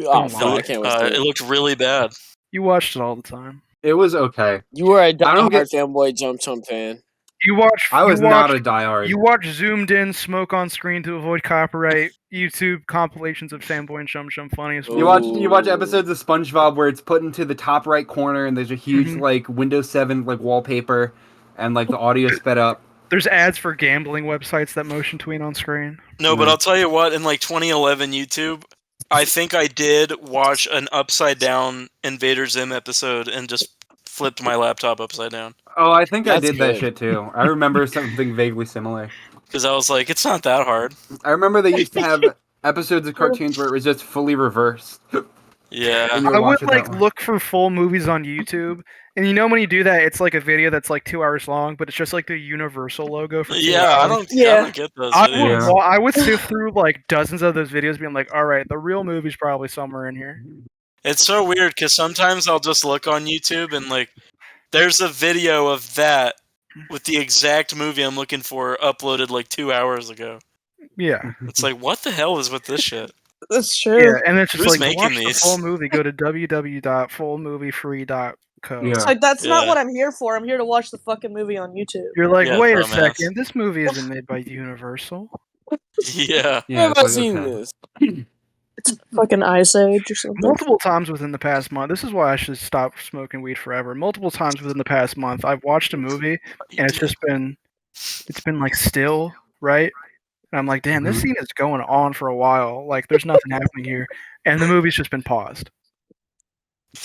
Oh, fuck, I can't wait. It looked really bad. You watched it all the time. It was okay. You were a don't diehard get- fanboy Jump Chump fan. You watch. I was you not a watched- diehard. You watch zoomed in, smoke on screen to avoid copyright. YouTube compilations of Fanboy and Chum Chum funniest. You watch Ooh. episodes of SpongeBob where it's put into the top right corner and there's a huge Mhm. like Windows 7 like wallpaper and like the audio sped up. There's ads for gambling websites that motion tweet on screen. No, but Mhm. I'll tell you what. In like 2011 YouTube, I think I did watch an upside down Invader Zim episode and just flipped my laptop upside down Oh, I think I That's did that good. shit too. I remember something vaguely similar. because I was like, it's not that hard. I remember they used to have episodes of cartoons where it was just fully reversed. Yeah. And you were I would watching that like one. look for full movies on YouTube, and you know when you do that, it's like a video that's like 2 hours long, but it's just like the Universal logo for 2 Yeah, I hours. don't Yeah. get those I videos. would, I would sift through like dozens of those videos, being like, "All right, the real movie's probably somewhere in here." It's so weird because sometimes I'll just look on YouTube and like, there's a video of that with the exact movie I'm looking for uploaded like 2 hours ago. Yeah, It's like, what the hell is with this shit? That's true. yeah, and it's just Who's like to making watch the these? full movie. Go to www.fullmoviefree.co. Yeah. It's like that's not Yeah. what I'm here for. I'm here to watch the fucking movie on YouTube. You're like, Yeah, wait a dumbass. second, this movie isn't made by Universal. Yeah. Yeah, Where have I it's like, seen okay. this? It's fucking Ice Age or something. Multiple times within the past month. This is why I should stop smoking weed forever. Multiple times within the past month, I've watched a movie and it's been like still, right? And I'm like, damn, this Mhm. scene is going on for a while. Like, there's nothing happening here, and the movie's just been paused.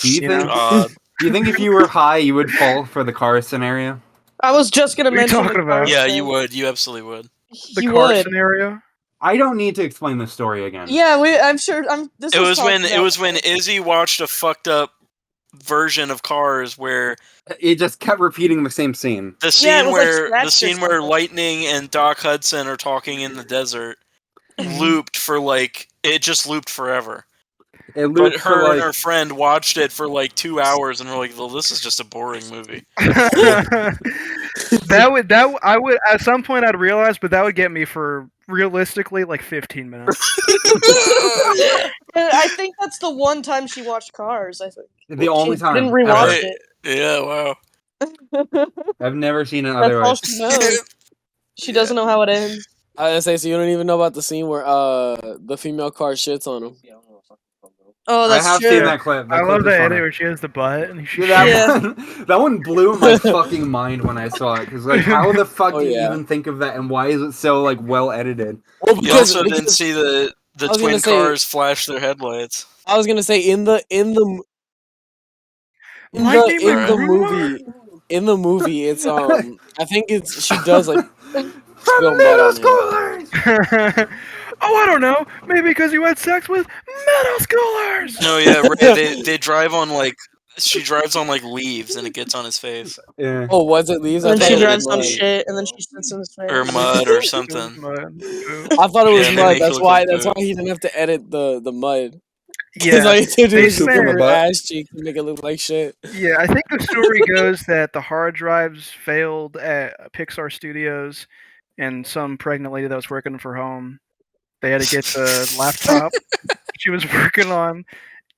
Do you You think? know? God. Do you think if you were high, you would fall for the car scenario? I was just gonna What are you mention. talking the car about? Yeah, thing. you would. You absolutely would. The You car would. scenario. I don't need to explain the story again. Yeah, I'm sure. This It was when talked it was about when before. Izzy watched a fucked up version of Cars where It just kept repeating the same scene. the Yeah, it scene was, like, where scratched or something. Lightning and Doc Hudson are talking in the desert looped for like it just looped forever. It But looped for her and like her friend watched it for like 2 hours and were like, "Well, this is just a boring movie." that would I would at some point I'd realize, but that would get me for realistically like 15 minutes. And I think that's the one time she watched Cars. I think the only she time. didn't rewatch ever. Yeah, wow. it. I've never seen it That's all otherwise. she knows. She doesn't know how it ends. I was gonna say, so you don't even know about the scene where the female car shits on him. Oh, I that's have true. seen that clip. That I clip love is that funny. edit where she has the butt and she That, Yeah. that one blew my fucking mind when I saw it. Because like, how the fuck Oh, do you yeah. even think of that, and why is it so like well edited? Well, You because, also didn't because see the I was twin gonna say- cars flash their headlights. I was gonna say in the Lightning movie, it's I think it's she does like From spill mud middle on him. schoolers. Oh, I don't know. Maybe because you had sex with middle schoolers. No, yeah, Ray, they drive on like she drives on like leaves and it gets on his face Yeah. Oh, was it leaves? I And then thought she it was drives on mud. shit, and then she sits in his face. or mud or It was something. mud. I thought it was Yeah, they mud. make it That's look why. like That's why poop. he didn't have to edit the mud. Yeah, Because all you have to do they is just spent- put her butt. ass cheeks and make it look like shit. Yeah, I think the story goes that the hard drives failed at Pixar Studios, and some pregnant lady that was working for home, they had to get the laptop she was working on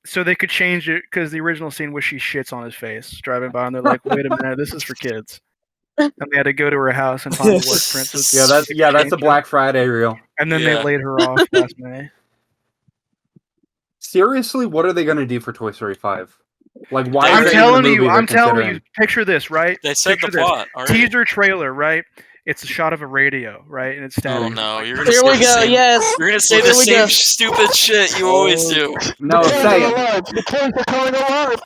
so they could change it because the original scene was she shits on his face driving by, and they're like, "Wait a minute, this is for kids." And they had to go to her house and find the work print. So Yeah, that's they that's a changed it. Black Friday reel. And then they Yeah. laid her off last May. Seriously, what are they gonna do for Toy Story 5? Like, why I'm is that telling even a movie you, they're I'm telling you. considering? Picture this, right? They said Picture the this. plot already. Teaser trailer, right? It's a shot of a radio, right? And it's Oh static. no, you're gonna Here say we the go. same. Yes. You're gonna say Here the we same go. stupid shit you always do. No, say it. The toys are coming alive.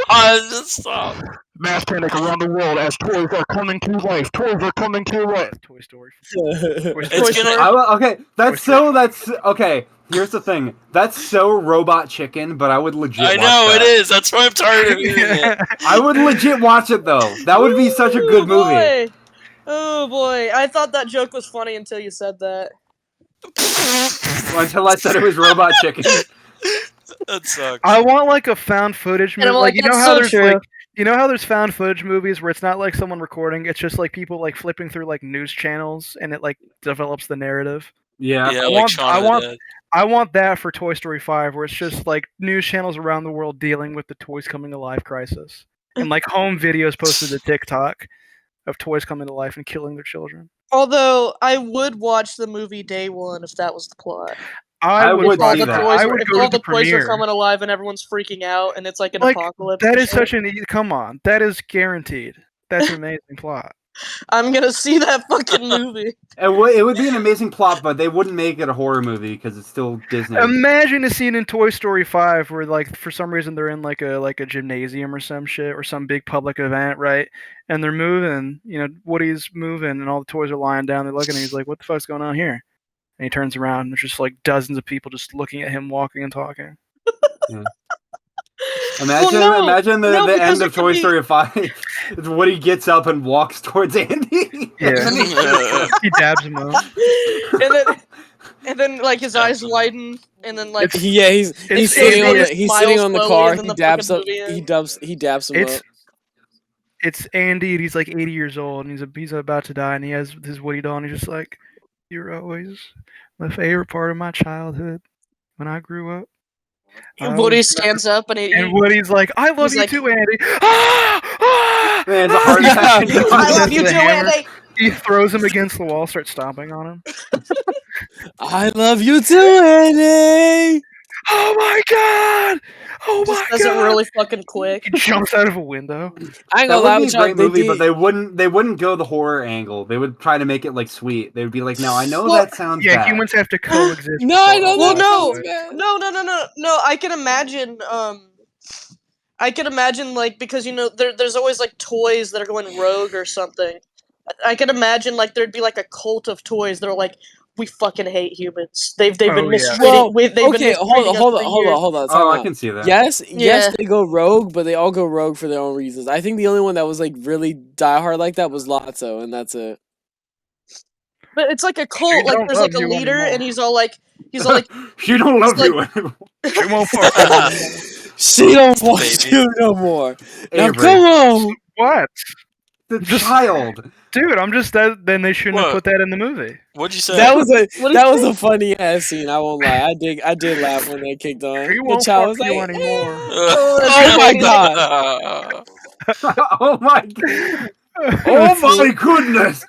God, just stop. Mass panic around the world as toys are coming to life. Toys are coming to life. Toy Story. It's gonna. Okay, that's okay. Here's the thing. That's so Robot Chicken, but I would legit. I watch know that. it is. That's why I'm tired of hearing it. I would legit watch it though. That would be such a good movie. Boy. Oh boy, I thought that joke was funny until you said that. Until I said it was Robot Chicken. That sucks. I want like a found footage And movie. I'm like, you know that's how so there's true. like you know how there's found footage movies where it's not like someone recording, it's just like people like flipping through like news channels and it like develops the narrative. Yeah. Yeah, I like want- Shaun I of the want- Dead. I want that for Toy Story 5 where it's just like news channels around the world dealing with the toys coming to life crisis. And like home videos posted to TikTok of toys coming to life and killing their children. Although I would watch the movie day one if that was the plot. I would If all see the that. toys, I were- would if go all to the the toys are premiere. coming alive and everyone's freaking out and it's like an Like, apocalypse. That and is shit, such an come on. That is guaranteed. That's an amazing plot. I'm gonna see that fucking movie. It would be an amazing plot, but they wouldn't make it a horror movie because it's still Disney. Imagine a scene in Toy Story 5 where like for some reason they're in like a gymnasium or some shit or some big public event, right? And they're moving, Woody's moving and all the toys are lying down, they're looking and he's like, "What the fuck's going on here?" And he turns around and there's just like dozens of people just looking at him walking and talking. Imagine, Well, no. imagine the, No, the because end it of could Toy be- Story 5. It's Woody gets up and walks towards Andy. Yeah. He dabs him up. and then like his eyes widen and then like Yeah, he's It's sitting on the Andy he's smiles sitting on the slowly car. and then He the dabs fucking up. movie ends. He dabs him It's up. it's Andy and he's like 80 years old and he's about to die and he has his Woody doll and he's just like, "You're always my favorite part of my childhood when I grew up." And Woody stands up and And Woody's like, "I love He's you like- too, Andy." Ah! Ah! Man, it's a heart attack. I love you The too, hammer. Andy. He throws him against the wall, starts stomping on him. I love you too, Andy. Oh my god! Oh Just my does it god! really fucking quick. He jumps out of a window. I ain't That gonna lie would be with a y'all. great movie, They but did- they wouldn't go the horror angle. They would try to make it like sweet. They would be like, "No, I know Well, that sounds Yeah, bad." humans have to coexist. No, I with know all Well, that life. no. sounds bad. No. I can imagine. I can imagine like because there's always like toys that are going rogue or something. I can imagine like there'd be like a cult of toys that are like, we fucking hate humans. They've Oh, been yeah. mistreating. Well, they've been okay, mistreating us hold for years. on. Oh, I time can out. see that. Yes, Yeah. they go rogue, but they all go rogue for their own reasons. I think the only one that was like really diehard like that was Lotso, and that's it. But it's like a cult. She Like don't there's love like a you leader, anymore. and he's all like, She don't love like- you anymore. She won't fuck with him. She don't want Baby. you no more. Now Avery. come on. What? The Just- child. Dude, I'm just that. Then they shouldn't have What? put that in the movie. What'd you say? That was a What that is was a funny ass scene. I won't lie. I did laugh when they kicked on. She The won't child fuck was you like, anymore. "Oh my god!" Oh my god. Oh my goodness.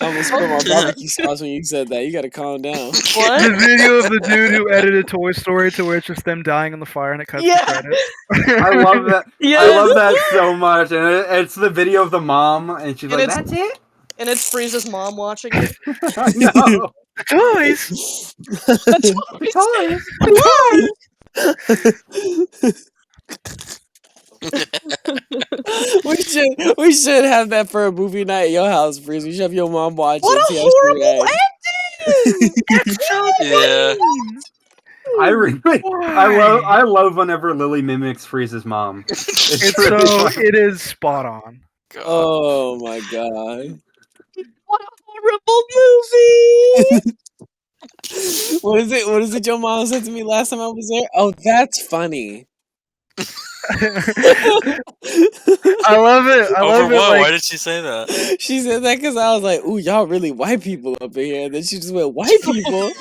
I almost spilled my barbecue sauce when you said that. You gotta calm down. What? The video of the dude who edited Toy Story to where it's just them dying in the fire and it cuts Yeah. the credits. I love that. Yeah. I love that so much, and it's the video of the mom, and she's And like, it's- "That's it." And it's Frieza's mom watching it. No. Toys! we should have that for a movie night at your house, Freeze. We should have your mom watch What it. a See how she horrible reacts. Yeah. I really, I love whenever Lily mimics Frieza's mom. It's really so fun. it is spot on. God. Oh my god. What a horrible movie! What is it your mom said to me last time I was there? Oh, that's funny. I love it. I Over love it. what? Like, Why did she say that? She said that because I was like, ooh, y'all really white people up in here. And then she just went, white people? Oh,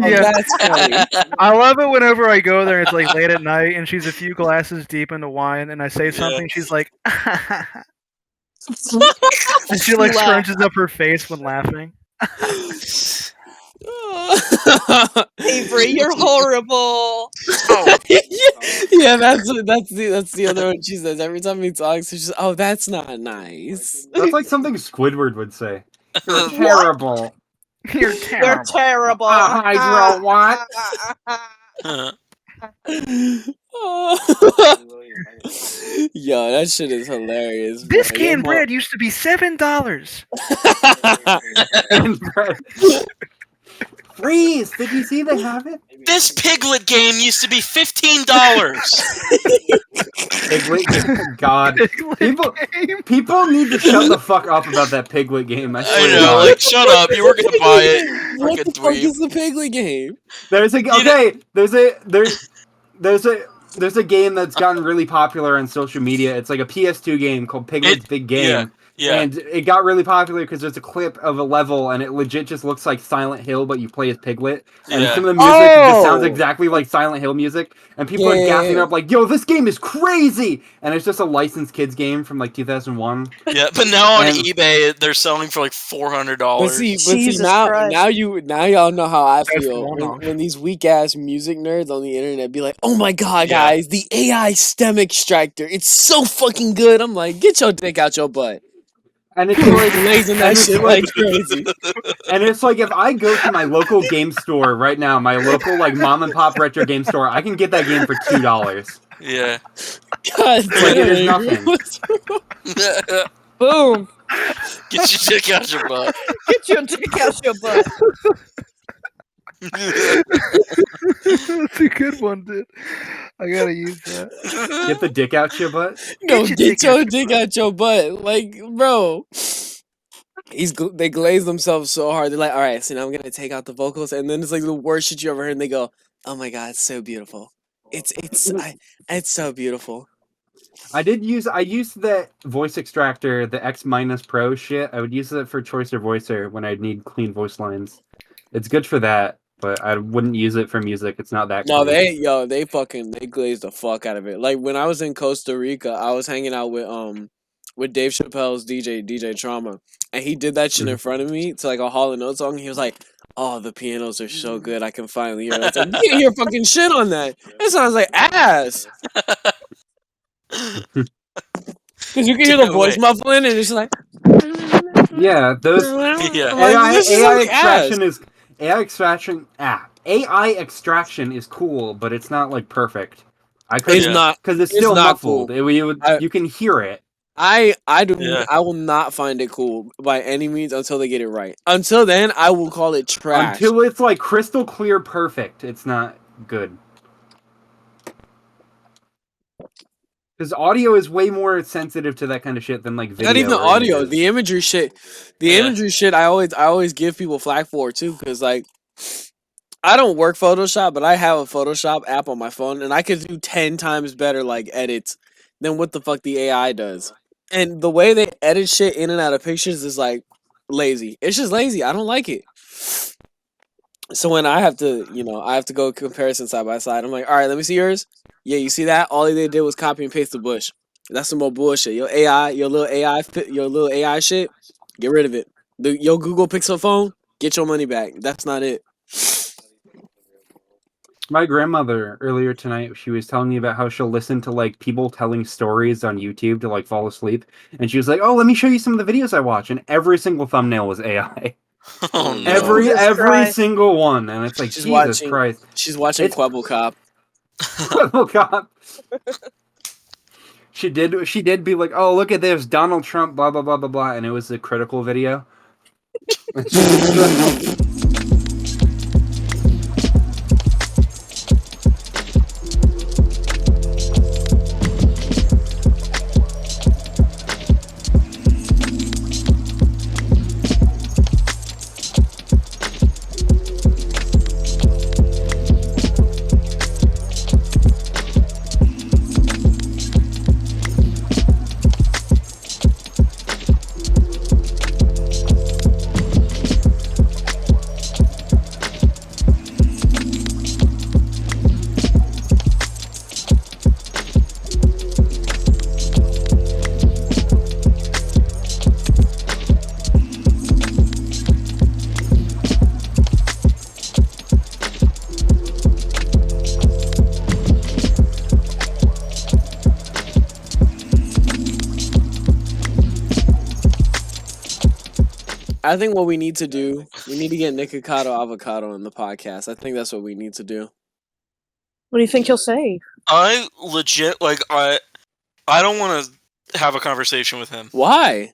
Yeah. that's funny. I love it whenever I go there. It's like late at night, and she's a few glasses deep into wine, and I say something. She's like, and she like Laugh. scrunches up her face when laughing. Avery, you're horrible. Yeah, that's the other one she says every time he talks. She's just, oh, that's not nice. That's like something Squidward would say. You're terrible. You're You're terrible. terrible. Hydro what? Yo, that shit is hilarious. This bro. Your canned mom- bread used to be $7. Freeze! Did you see they have it? This Piglet game used to be $15. Piglet. God, people Game. people need to shut the fuck up about that Piglet game. I I swear to know, God. like, shut up. You were gonna buy it. What Fucking the fuck dweeb. is the Piglet game? There's a game that's gotten really popular on social media. It's like a PS2 game called Piglet's Big Game. Yeah. And it got really popular because there's a clip of a level and it legit just looks like Silent Hill, but you play as Piglet. And Yeah. some of the music just sounds Oh! exactly like Silent Hill music. And people are Yeah. gassing up like, yo, this game is crazy! And it's just a licensed kids game from like 2001. Yeah, but now on And- eBay they're selling for like $400. But see, Jesus now Christ. now y'all know how I That's feel one-off. when these weak ass music nerds on the internet be like, "Oh my god, Yeah. guys, the AI stem extractor, it's so fucking good." I'm like, "Get your dick out your butt." And it's Like like, blazing and that it's shit like- like crazy. and it's like if I go to my local game store right now, my local like mom and pop retro game store, I can get that game for $2. Yeah. God Like, it is damn. nothing. Boom. Get your dick out your butt. Get your dick out your butt. That's a good one, dude. I gotta use that. Get the dick out your butt. No, your get dick your out dick out your butt. Like, bro. They glaze themselves so hard. They're like, all right, so now I'm gonna take out the vocals, and then it's like the worst shit you ever heard. And they go, oh my god, it's so beautiful. It's so beautiful. I used that voice extractor, the X Minus Pro shit. I would use it for Choicer Voicer when I need clean voice lines. It's good for that, but I wouldn't use it for music. It's not that No, clean. they glazed the fuck out of it. Like when I was in Costa Rica, I was hanging out with Dave Chappelle's DJ Trauma, and he did that shit in front of me to like a Hall & Oates song. And he was like, "Oh, the pianos are so good. I can finally hear." It. I was like, "You can't hear fucking shit on that. It sounds like ass." Because you can hear the voice muffling, and it's just like, Yeah, those Yeah. Like, AI, this is AI like extraction ass. is AI extraction is cool, but it's not like perfect. I could It's not. because it's it's still not muffled. cool. You can hear it. I Yeah. will not find it cool by any means until they get it right. Until then, I will call it trash. Until it's like crystal clear perfect, it's not good. Because audio is way more sensitive to that kind of shit than like video. Not even the or audio, images. the imagery shit. The Yeah. imagery shit, I always give people flack for too, because like I don't work Photoshop, but I have a Photoshop app on my phone, and I could do 10 times better like edits than what the fuck the AI does. And the way they edit shit in and out of pictures is like lazy. It's just lazy. I don't like it. So when I have to, I have to go comparison side by side. I'm like, all right, let me see yours. Yeah, you see that? All they did was copy and paste the bush. That's some more bullshit. Your little AI shit. Get rid of it. Your Google Pixel phone, get your money back. That's not it. My grandmother earlier tonight, she was telling me about how she'll listen to like people telling stories on YouTube to like fall asleep, and she was like, "Oh, let me show you some of the videos I watch," and every single thumbnail was AI. Oh no. Every Christ. single one, and it's like She's Jesus watching- Christ. She's watching It's- Quibble Cop. Oh God. She did be like, "Oh, look at this, Donald Trump, blah blah blah blah blah," and it was a critical video. I think what we need to do, we need to get Nikocado Avocado on the podcast. I think that's what we need to do. What do you think he'll say? I legit like I don't want to have a conversation with him. Why?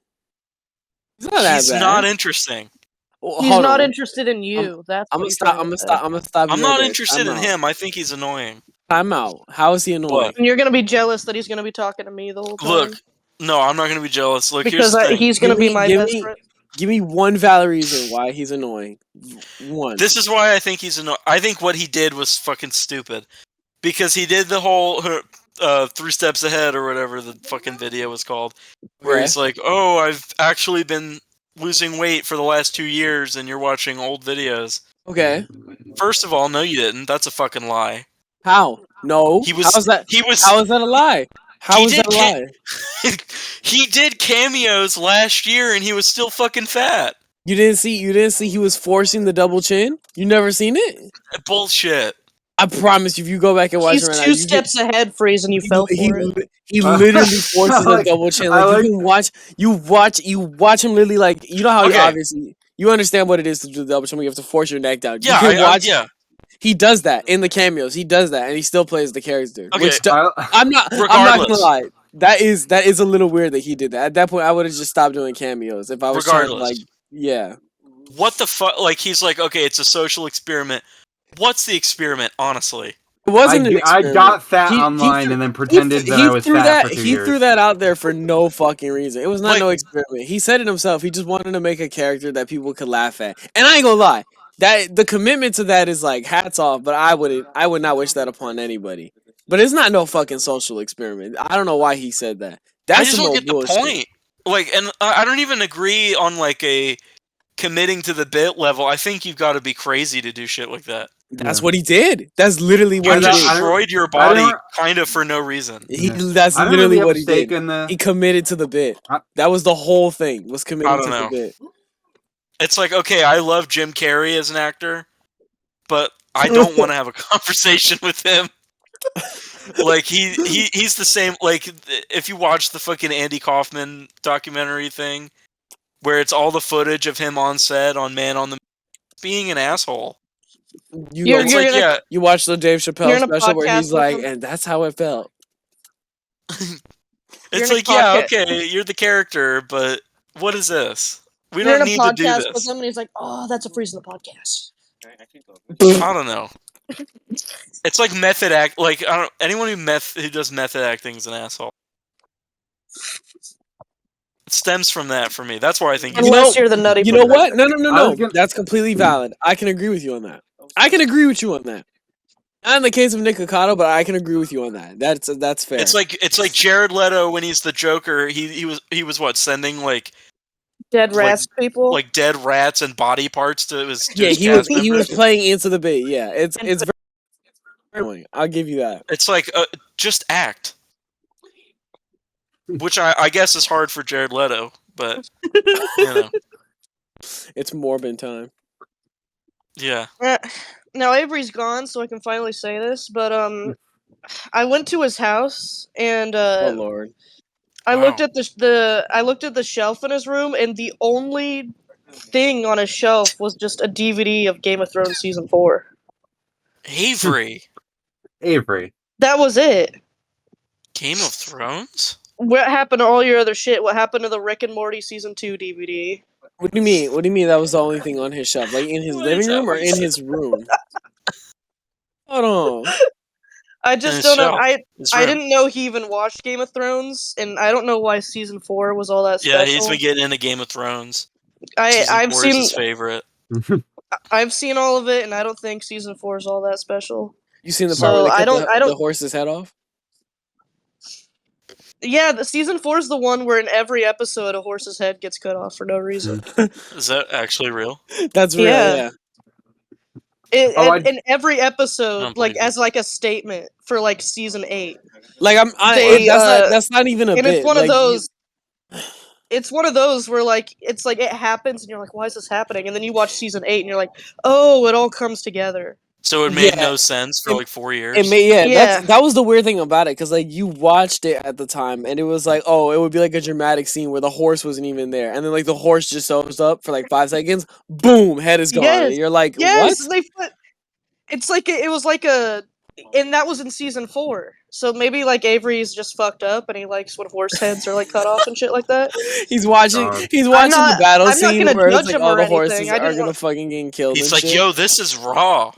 He's not that He's bad. not interesting. Well, He's hold not on. interested in you. That's I'm what gonna you're stop. trying I'm to gonna say. stop. I'm gonna stop. I'm you not right there. interested Time in out. him. I think he's annoying. Time out. How is he annoying? What? And you're gonna be jealous that he's gonna be talking to me the whole time. Look, no, I'm not gonna be jealous. Look, here's because the thing. he's gonna Give be me- my give best me- friend. Give me one valid reason why he's annoying. One. This is why I think he's annoying. I think what he did was fucking stupid. Because he did the whole 3 steps ahead or whatever the fucking video was called. Where Okay. he's like, "Oh, I've actually been losing weight for the last 2 years and you're watching old videos." Okay. First of all, no you didn't. That's a fucking lie. How? No. He was How is that? he was How is that a lie? How He is that a did lie? he did cameos last year and he was still fucking fat. You didn't see he was forcing the double chin? You never seen it? Bullshit. I promise you, if you go back and watch He's it right now, 2 you steps ahead, Freeze, and you fell for it. he literally forces like- a double chin. I Like, like- you watch him literally like, you know how Okay. obviously you understand what it is to do the double chin when you have to force your neck down. Yeah, you can watch. yeah. He does that in the cameos. He does that, and he still plays the character. Okay, Which I'm not gonna regardless. lie. That is a little weird that he did that. At that point, I would have just stopped doing cameos if I was trying to, Regardless. like, yeah. What the fuck? Like, he's like, okay, it's a social experiment. What's the experiment, honestly? It wasn't an I experiment. got fat He- he online threw- and then pretended that I was threw fat that. for 2 He years. threw that out there for no fucking reason. It was not Like- no experiment. He said it himself. He just wanted to make a character that people could laugh at. And I ain't gonna lie, that the commitment to that is like hats off. But I would not wish that upon anybody. But it's not no fucking social experiment. I don't know why he said that. That's I just some don't old get bullshit. the point. Like, and I don't even agree on like a committing to the bit level. I think you've got to be crazy to do shit like that. That's what he did. That's literally You what he don't- did. destroyed your I body don't- kind of for no reason. That's I don't literally really have what a he stake did. in the. He committed to the bit. I- That was the whole thing. Was committing to don't the know. bit. It's like, okay, I love Jim Carrey as an actor, but I don't want to have a conversation with him. Like he's the same. Like if you watch the fucking Andy Kaufman documentary thing, where it's all the footage of him on set on Man on the being an asshole. You It's You're like, gonna- yeah, You watch the Dave You're Chappelle in a special where podcast he's with like, him? and that's how it felt. it's You're in a like, yeah, podcast- okay, you're the character, but what is this? We You're in don't a need to do podcast with this. him, and he's like, "Oh, that's a Freeze in the podcast." I don't know. It's like method act. Like I don't. Anyone who does method acting is an asshole. It stems from that for me. That's why I think. You Unless know- you're the nutty. You know professor. what? No. I was gonna- That's completely valid. I can agree with you on that. I can agree with you on that. Not in the case of Nick Ocado, but I can agree with you on that. That's fair. It's like Jared Leto when he's the Joker. He was what, sending like Dead rats, people. dead rats and body parts to his yeah, his he was cast he was members. playing into the bait. Yeah, it's very annoying. I'll give you that. It's like just act, which I guess is hard for Jared Leto, but you know. It's Morbin time. Yeah. Now Avery's gone, so I can finally say this. But I went to his house and Oh lord. I Wow. looked at I looked at the shelf in his room, and the only thing on his shelf was just a DVD of Game of Thrones season 4. Avery. Avery. That was it. Game of Thrones? What happened to all your other shit? What happened to the Rick and Morty season 2 DVD? What do you mean? What do you mean that was the only thing on his shelf? Like in his What living is that room or what you in said? his room? Hold on. I just his don't know. shelf. His I room. didn't know he even watched Game of Thrones, and I don't know why season 4 was all that Yeah, special. he's been getting into Game of Thrones. Season I've 4 seen is his favorite. I've seen all of it, and I don't think season 4 is all that special. You seen the So, part where they I cut don't- I don't- the horse's head off? Yeah, the season 4 is the one where in every episode a horse's head gets cut off for no reason. Is that actually real? That's real, Yeah. yeah. In every I episode, don't like believe as like a statement for like season 8. Like They, that's not even a and bit. it's one Like, of those. It's one of those where like it's like it happens and you're like, why is this happening? And then you watch season 8 and you're like, oh, it all comes together. So it made Yeah. no sense for like 4 years? It may, Yeah. that was the weird thing about it, because like you watched it at the time and it was like, oh, it would be like a dramatic scene where the horse wasn't even there, and then like the horse just shows up for like 5 seconds, boom, head is gone, and you're like, yes, what? they put. It's like it was like a, and that was in season 4. So maybe like Avery's just fucked up and he likes when horse heads are like cut off and shit like that. He's watching God. the battle I'm not scene gonna where it's judge like him all or the anything, horses I are didn't gonna want- fucking get killed. He's and like, shit. yo, this is raw.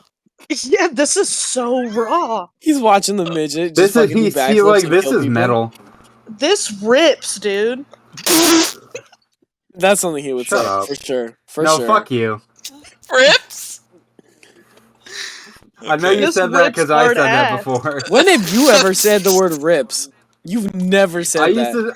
Yeah, this is so raw. He's watching the midget. This Just is fucking do he backflips like and this kill is people. metal. This rips, dude. That's something he would Shut say up. for sure. For No, sure. fuck you. Rips? I know you This said that rips because I hard said that ass. before. When have you ever said the word rips? You've never said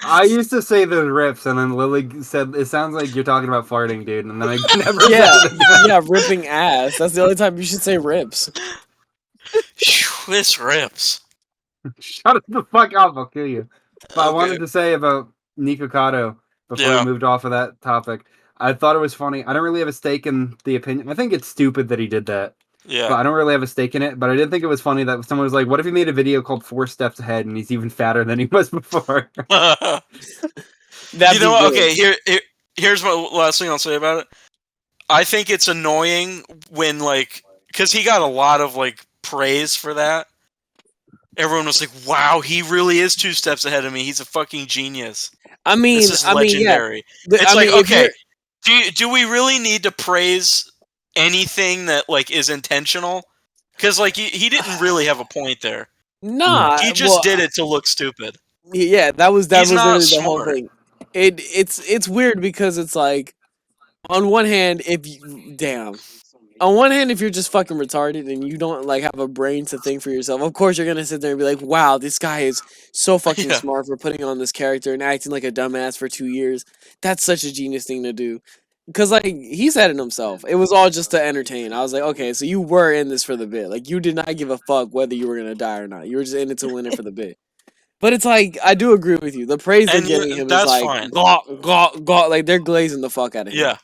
I used to say the rips, and then Lily said it sounds like you're talking about farting, dude, and then I never Yeah, said it again. yeah, ripping ass. That's the only time you should say rips. Phew, this rips. Shut the fuck up, I'll kill you. But I Okay. wanted to say about Nico Kato before Yeah. we moved off of that topic. I thought it was funny. I don't really have a stake in the opinion. I think it's stupid that he did that. But Yeah. I don't really have a stake in it. But I did think it was funny that someone was like, what if he made a video called 4 Steps Ahead and he's even fatter than he was before? That'd You know what? be good. Okay, here's what last thing I'll say about it. I think it's annoying when like, because he got a lot of like praise for that. Everyone was like, "Wow, he really is 2 steps ahead of me. He's a fucking genius. I mean, This is yeah. legendary." The- It's I like, mean, if okay, you're- do we really need to praise anything that like is intentional? Because like he didn't really have a point there. Nah, He just did it to look stupid. Yeah, that was He's not literally the whole smart. thing. It's weird because it's like, on one hand, on one hand, if you're just fucking retarded and you don't like have a brain to think for yourself, of course you're gonna sit there and be like, "Wow, this guy is so fucking Yeah. smart for putting on this character and acting like a dumbass for 2 years. That's such a genius thing to do." Because like he said it himself, it was all just to entertain. I was like, okay, so you were in this for the bit. Like you did not give a fuck whether you were gonna die or not. You were just in it to win it for the bit. But it's like, I do agree with you. The praise they're And giving him is that's like, fine. like they're glazing the fuck out of him. Yeah,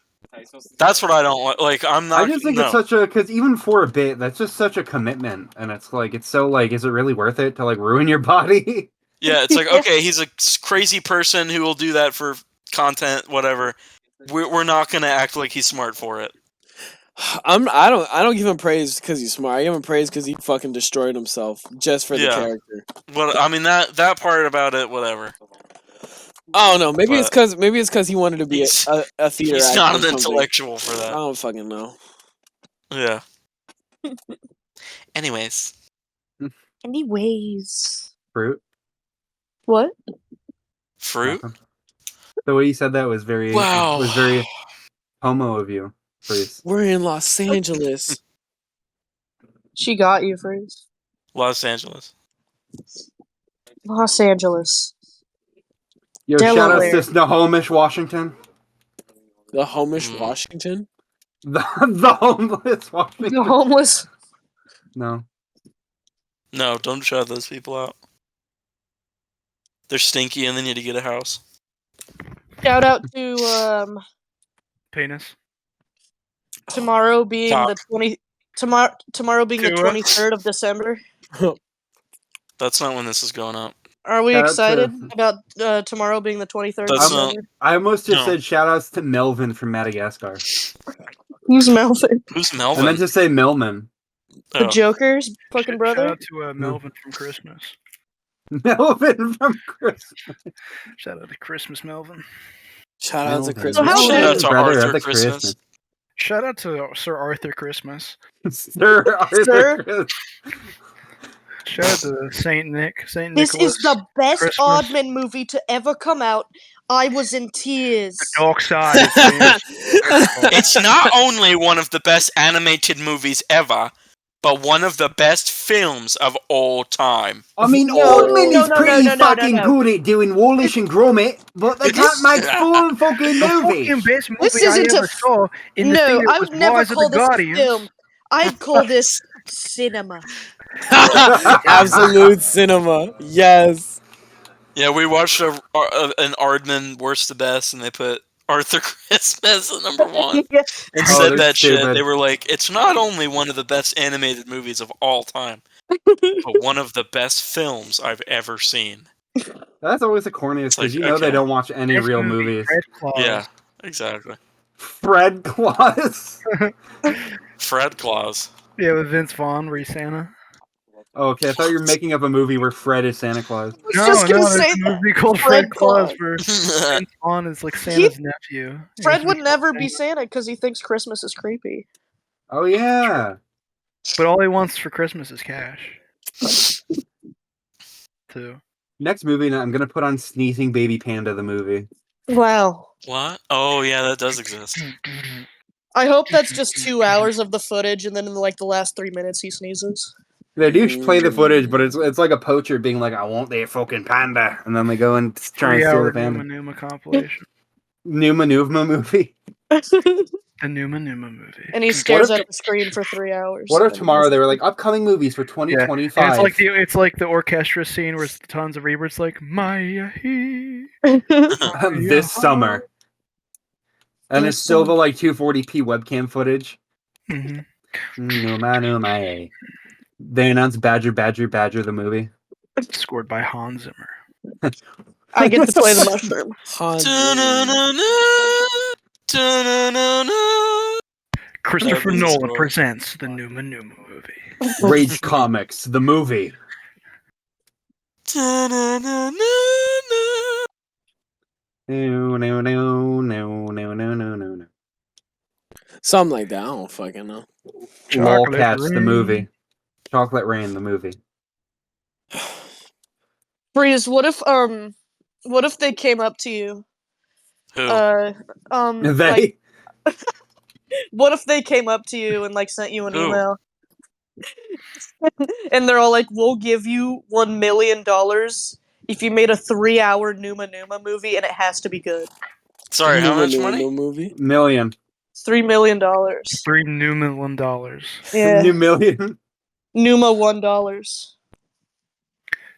that's what I don't like. Like I'm not. I just think no. it's such a, because even for a bit, that's just such a commitment. And it's like, it's so like, is it really worth it to like ruin your body? Yeah, it's like, okay, he's a crazy person who will do that for content, whatever. We're not gonna act like he's smart for it. I don't give him praise because he's smart. I give him praise because he fucking destroyed himself just for the Yeah. character. Well, I mean that part about it, whatever. I don't know. Maybe it's But because he wanted to be he's- a theater He's actor not or an something. intellectual for I that. don't fucking know. Yeah. Anyways, Anyways. Fruit. What? fruit. Nothing. The way you said that was very, Wow. was very homo of you, Freeze. We're in Los Angeles. She got you, Freeze. Los Angeles. Los Angeles. Yo, shout out Delaware. to Snohomish, Washington. The Homish Mm. Washington. The homeless Washington. The homeless. No. No, don't shut those people out. They're stinky, and they need to get a house. Shout out to Penis. Tomorrow being Talk. the 20 tomorrow being the Tua. 23rd of December. That's not when this is going up. Are we Shout out excited to- about tomorrow being the 23rd of That's not- December? I almost just No. said shout outs to Melvin from Madagascar. Who's Melvin? Who's I Melvin? meant to say Melman. The Oh. Joker's fucking Shout brother? out to Melvin from Christmas. Melvin from Chris. Shout out to Christmas Melvin. Shout out to Melvin. Christmas. So how Shout out did- to Brother of Arthur the Christmas. Shout out to Sir Arthur Christmas. Sir Arthur Sir? Chris. Shout out to Saint Nick. Saint This Nicholas. is the best Christmas. Oddman movie to ever come out. I was in tears. Dark Side. of the It's not only one of the best animated movies ever, but one of the best films of all time. I mean, No, Oldman no, is no, pretty no, no, fucking no. good at doing Wallace and Gromit, but they can't make full fucking The movies. fucking best movie This I isn't ever a- saw in the No, theater I was would never Rise of call the this a Guardians. film. I'd call this cinema. Absolute cinema. Yes. Yeah, we watched an Aardman Worst to Best, and they put Arthur Christmas at number one. Yeah. And Oh, said they're that shit. stupid. They were like, it's not only one of the best animated movies of all time, but one of the best films I've ever seen. That's always the corniest It's because like, they okay. don't watch any Best real movie, movies. Red Claws. Yeah, exactly. Fred Claus. Fred Claus. Yeah, with Vince Vaughn, where he's Santa. Oh, okay, I thought you were making up a movie where Fred is Santa Claus. I was just gonna say there's a that. movie called Fred Fred Claus, Claus. where Vince Vaughn is like Santa's nephew. Fred He's would like never be Santa. Santa because he thinks Christmas is creepy. Oh yeah. But all he wants for Christmas is cash. Too. Next movie, I'm gonna put on Sneezing Baby Panda, the movie. Wow. What? Oh, yeah, that does exist. I hope that's just 2 hours of the footage, and then in like the last 3 minutes he sneezes. They do play the footage, but it's like a poacher being like, "I want that fucking panda," and then they go and try and steal 3-hour the panda. Numa Numa compilation. Numa movie. The Numa Numa movie. And he stares at the screen for 3 hours. What if tomorrow they were like upcoming movies for 2025? And it's like the orchestra scene where it's tons of reverbs like Maya he. this summer, and it's still the like 240p webcam footage. Mhm. Numa. They announced Badger the movie. Scored by Hans Zimmer. I get to play the mushroom. Da-na-na-na, da-na-na-na. Christopher That'd be Nolan cool. presents the Numa Numa movie. Rage Comics, the movie. Da-na-na-na-na. No. Something like that. I don't fucking know. Lolcats, the Rain. movie. Chocolate Rain, the movie. Breeze, what if they came up to you? Who? Like, what if they came up to you and like sent you an Who? email? And they're all like, "We'll give you $1 million if you made a 3-hour Numa Numa movie, and it has to be good. Sorry, how much No money? movie? Million. $3 million. $3 million. Yeah, New million. Numa $1.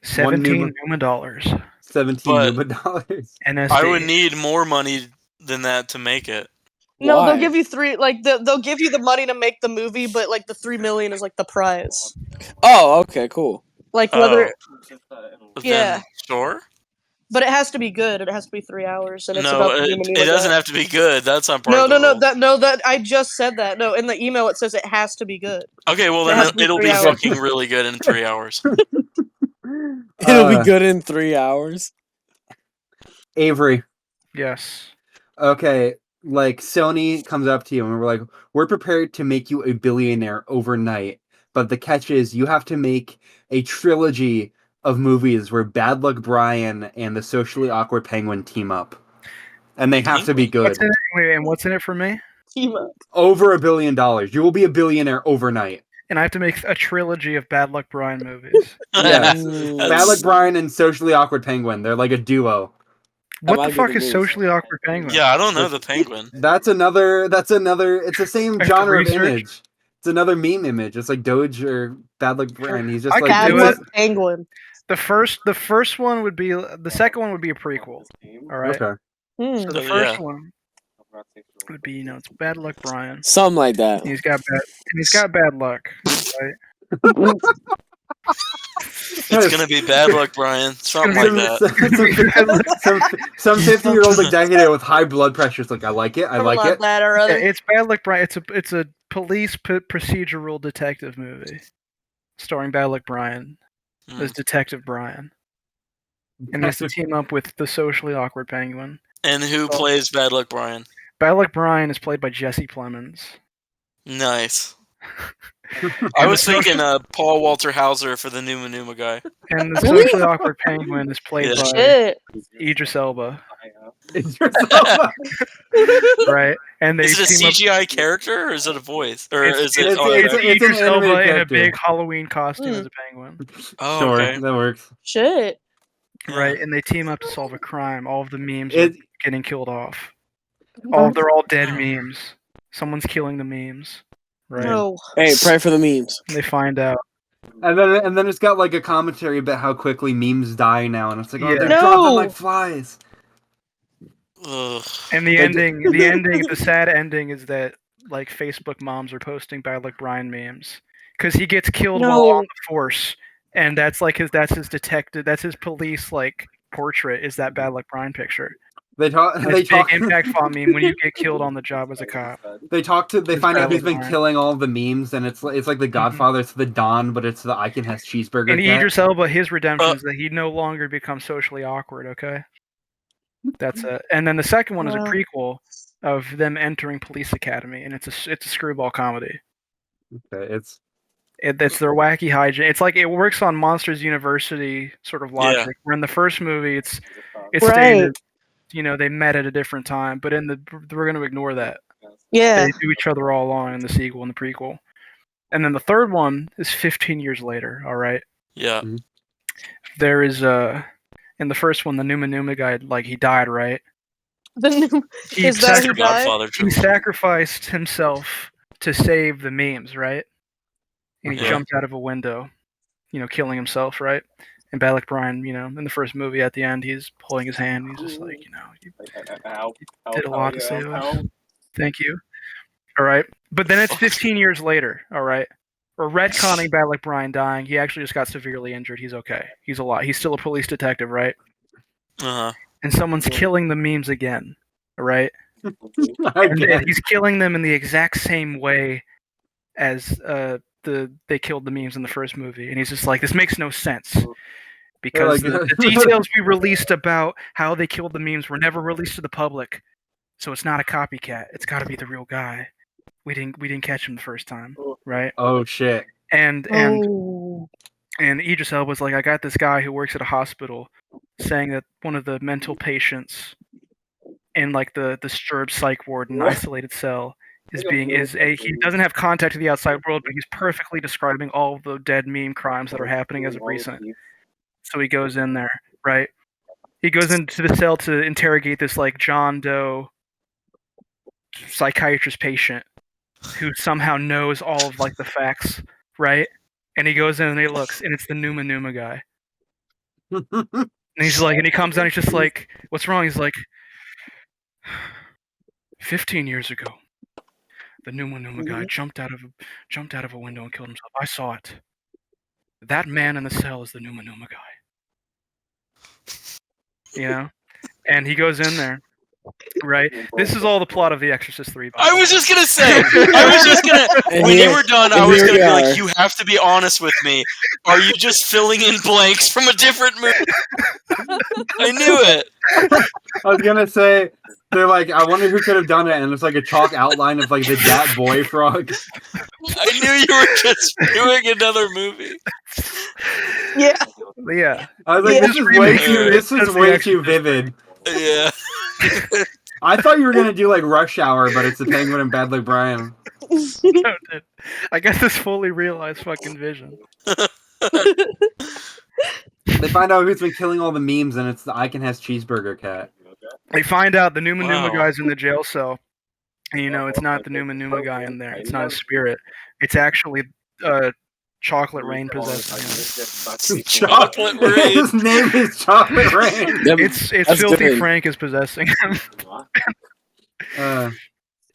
17 Numa. Numa dollars. 17 But- Numa dollars. NSD. I would need more money than that to make it. No, Why? they'll give you they'll give you the money to make the movie, but like the $3 million is like the prize. Oh, okay, cool. Like Oh. whether, Then, Yeah. Sure. but it has to be good. It has to be 3 hours, and it's No, about the it, Numa it Numa doesn't guy. have to be good. That's not part No, of the rule. that I just said that. No, in the email it says it has to be good. Okay, well it has then to be it'll 3 be hours. fucking really good in 3 hours. It'll be good in 3 hours. Avery. Yes. Okay, like Sony comes up to you and we're like, we're prepared to make you a billionaire overnight, but the catch is you have to make a trilogy of movies where Bad Luck Brian and the Socially Awkward Penguin team up, and they have to be good. What's in it? Wait, and what's in it for me? Team up. Over $1 billion. You will be a billionaire overnight. And I have to make a trilogy of Bad Luck Brian movies. Yes. Mm. Bad Luck Brian and Socially Awkward Penguin. They're like a duo. What might the be fuck the is move. socially awkward penguin? Yeah, I don't know the penguin. That's another. It's the same I have to genre of research. image. It's another meme image. It's like Doge or Bad Luck Brian. He's just I like Bad do doing Luck it. Penguin. The first one would be the second one would be a prequel. All right. Okay. Hmm. So the Oh, first yeah. one would be, it's Bad Luck Brian. Something like that. He's got bad luck, right? It's gonna be bad luck, Brian. Something like that. Some 50-year-old executive with high blood pressure is like, I like it. I like it. That or Yeah, other. it's Bad Luck Brian. It's a police procedural detective movie starring Bad Luck Brian as Detective Brian, and he has to team up with the socially awkward Penguin. And who plays Bad Luck Brian? Bad Luck Brian is played by Jesse Plemons. Nice. I was thinking Paul Walter Hauser for the Numa Numa guy. And the socially awkward Penguin is played by Shit. Idris Elba. Idris Elba. Right? And they Is it a team up. CGI character or is it a voice? Or It's is it? Oh, it's okay. Idris an Elba animated in a character. big Halloween costume as a penguin. Oh, Sure, okay. that works. Shit. Right? And they team up to solve a crime. All of the memes It- are getting killed off. They're all dead memes. Someone's killing the memes. Right? No. Hey, pray for the memes. And they find out. And then it's got like a commentary about how quickly memes die now, and it's like, oh, Yeah. they're No. dropping like flies. Ugh. And the They ending, the sad ending is that like Facebook moms are posting Bad Luck Brian memes because he gets killed while No. on the force, and that's his detective, that's his police like portrait is that Bad Luck Brian picture. They talk. That's They big talk. impact font meme when you get killed on the job as a cop. They talk to. They It's find out Bad who's Luck been Brian. killing all of the memes, and it's like the Godfather. It's the Don, but it's the Icon has cheeseburger. And cat. Idris Elba, his redemption is that he no longer becomes socially awkward. Okay, that's it. And then the second one is a Wow. prequel of them entering police academy, and it's a screwball comedy. Okay, it's It's their wacky hygiene. It's like it works on Monsters University sort of logic. Where in the first movie, it's Right. stated, they met at a different time, but we're going to ignore that. Yeah. They do each other all along in the sequel and the prequel. And then the third one is 15 years later. All right, Yeah. there is in the first one, the Numa Numa guy, like he died, right? The new. He Is that who sacrificed- died? Godfather he trilogy. sacrificed himself to save the memes, right? And he Yeah. jumped out of a window, killing himself, right? And Bad Luck Brian, in the first movie at the end, he's pulling his hand. He's just like, you did a lot to save us. Thank you. All right. But then it's 15 years later, all right? We're retconning Bad Luck Brian dying. He actually just got severely injured. He's okay. He's alive. He's still a police detective, right? Uh-huh. And someone's killing the memes again, all right? I And guess. he's killing them in the exact same way as they killed the memes in the first movie, and he's just like, this makes no sense because Like- the details we released about how they killed the memes were never released to the public, so it's not a copycat. It's got to be the real guy. We didn't catch him the first time, right? Oh shit. And Oh. Idris Elba was like, I got this guy who works at a hospital saying that one of the mental patients in like the disturbed psych ward in an isolated cell he doesn't have contact to the outside world, but he's perfectly describing all of the dead meme crimes that are happening as of recent. So he goes in there, right? He goes into the cell to interrogate this like John Doe psychiatrist patient who somehow knows all of like the facts, right? And he goes in and he looks, and it's the Numa Numa guy. And he's like, and he comes down, he's just like, what's wrong? He's like, 15 years ago, the Numa Numa guy jumped out of a window and killed himself. I saw it. That man in the cell is the Numa Numa guy. And he goes in there, right? This is all the plot of The Exorcist 3. I was just gonna say. And When here- you were done, and I was here gonna we be are. like, you have to be honest with me. Are you just filling in blanks from a different movie? I knew it. I was gonna say they're like, I wonder who could have done it, and it's like a chalk outline of like the Dat Boy frog. I knew you were just doing another movie. Yeah. Yeah. I was like, Yeah. this is way too. This That's is The way Exorcist. too vivid. Yeah. I thought you were gonna do like Rush Hour, but it's the Penguin and Bad Luck Brian. No, dude. I got this fully realized fucking vision. They find out who's been killing all the memes, and it's the Icon has cheeseburger cat. They find out the Numa Numa Wow. guy's in the jail cell. And, it's not the Numa Numa guy in there. It's not a spirit. It's actually Chocolate Rain possessing him. Chocolate Rain. His name is Chocolate Rain. Them- It's That's Filthy good. Frank is possessing him.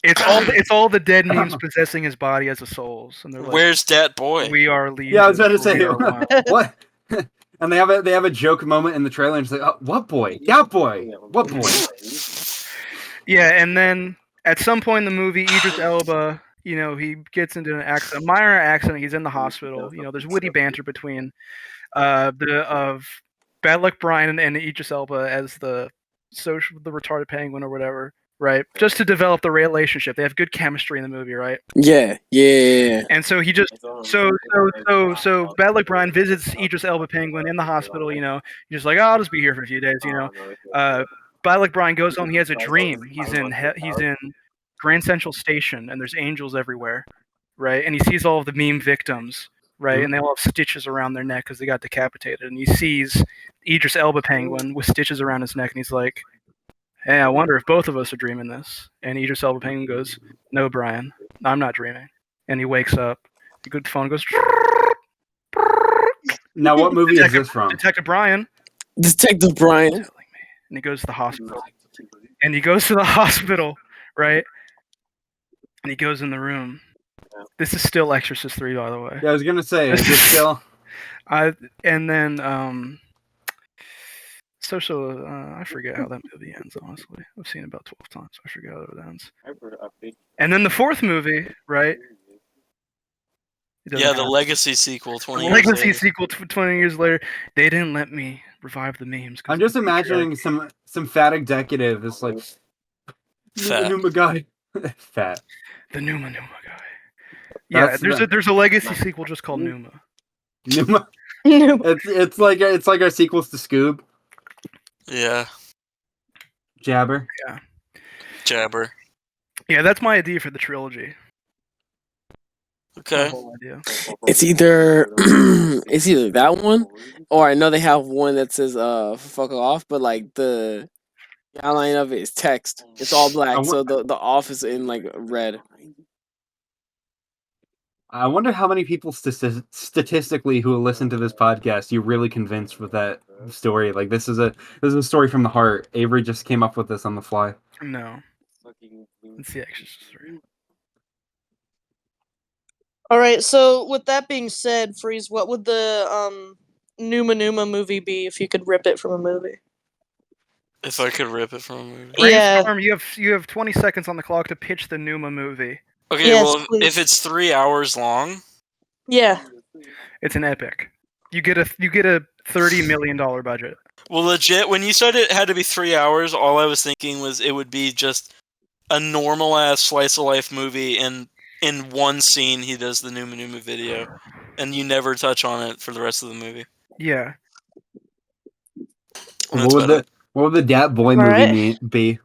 It's all the dead memes possessing his body as a souls, and they're like, Where's Dat Boy? "We are legion." Yeah, I was about to say we are one." what. And they have a joke moment in the trailer, and it's like, oh, what boy? Yeah, boy. What boy? Yeah, and then at some point in the movie, Idris Elba, he gets into an accident, a minor accident. He's in the hospital. There's witty banter between Bad Luck Brian and Idris Elba as the retarded penguin or whatever, right? Just to develop the relationship. They have good chemistry in the movie, right? Yeah. And so he just so Bad Luck Brian visits Idris Elba Penguin in the hospital. He's just like, oh, I'll just be here for a few days. Bad Luck Brian goes home. He has a dream. He's in Grand Central Station, and there's angels everywhere, right? And he sees all of the meme victims, right? And they all have stitches around their neck because they got decapitated. And he sees Idris Elba Penguin with stitches around his neck, and he's like, hey, I wonder if both of us are dreaming this. And Idris Elba Penguin goes, no, Brian, I'm not dreaming. And he wakes up. The phone goes. Now, what movie is this from? Detective Brian. And he goes to the hospital. Right? And he goes in the room. This is still Exorcist 3, by the way. Yeah, I was gonna say, is this still? And then I forget how that movie ends. Honestly, I've seen it about 12 times. I forget how it ends. And then the fourth movie, right? Yeah, the Legacy sequel. 20 years later. They didn't let me revive the memes. I'm just imagining some fat executive is like, Fat. Numa guy, fat. The Numa guy. Yeah, there's a Legacy sequel just called Numa. Numa. It's like our sequels to Scoob. Yeah. Jabber. Yeah. Jabber. Yeah, that's my idea for the trilogy. Okay. It's either that one, or I know they have one that says "fuck off," but like the outline of it is text. It's all black, so the off is in like red. I wonder how many people statistically who will listen to this podcast you really convinced with that story. Like this is a story from the heart. Avery just came up with this on the fly. No. It's the Exorcist 3. All right. So with that being said, Freeze, what would the Numa movie be if you could rip it from a movie? If I could rip it from a movie. Brainstorm, you have 20 seconds on the clock to pitch the Numa movie. Okay, yes, well, please. if it's 3 hours long, yeah, it's an epic. You get a $30 million budget. Well, legit, when you said it had to be 3 hours, all I was thinking was it would be just a normal ass slice of life movie, and in one scene he does the Numa video, and you never touch on it for the rest of the movie. Yeah. What would the Dat Boy movie be?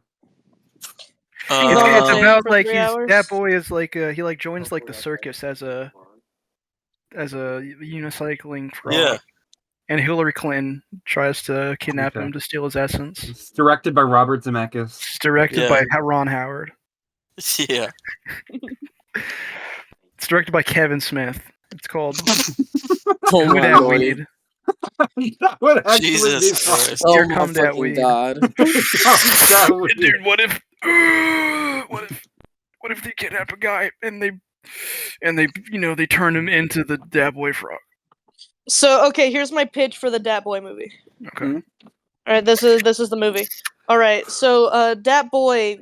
It's about like Dat Boy is like he like joins like the circus as a unicycling frog. Yeah. And Hillary Clinton tries to kidnap him to steal his essence. It's directed by Robert Zemeckis. It's directed by Ron Howard. Yeah. It's directed by Kevin Smith. It's called Oh Who my Dat Lord. Weed. That would actually Jesus be fun. Christ. Here Oh my come Dat fucking Weed. god. That would be- Dude, what if they kidnap a guy and they they turn him into the Dat Boy frog? So okay, here's my pitch for the Dat Boy movie. Okay. All right, this is the movie. All right, so Dat Boy,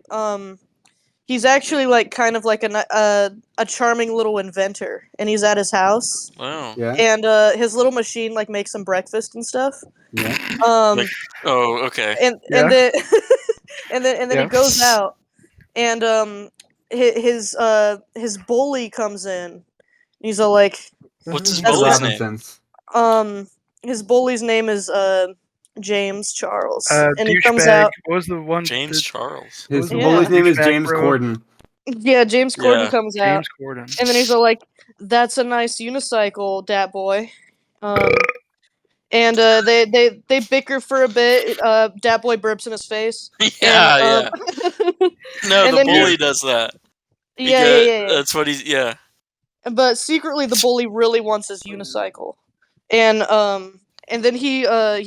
he's actually like kind of like a charming little inventor, and he's at his house. Wow. Yeah. And his little machine like makes him breakfast and stuff. Yeah. Like, oh, okay. And then and then he goes out, and his bully comes in. He's all like, What's his That's bully's what- name? his bully's name is James Charles, and he Douchebag. comes out. What was the one? James Charles. His Yeah. bully's name is Douchebag James bro. Corden. Yeah, James Corden Yeah. comes out, James Corden. and then he's all like, "That's a nice unicycle, Dat Boy." And they bicker for a bit. Dat Boy burps in his face. Yeah, and, No, and the then he- bully does that. yeah. That's what he's. Yeah. But secretly, the bully really wants his unicycle, and and then he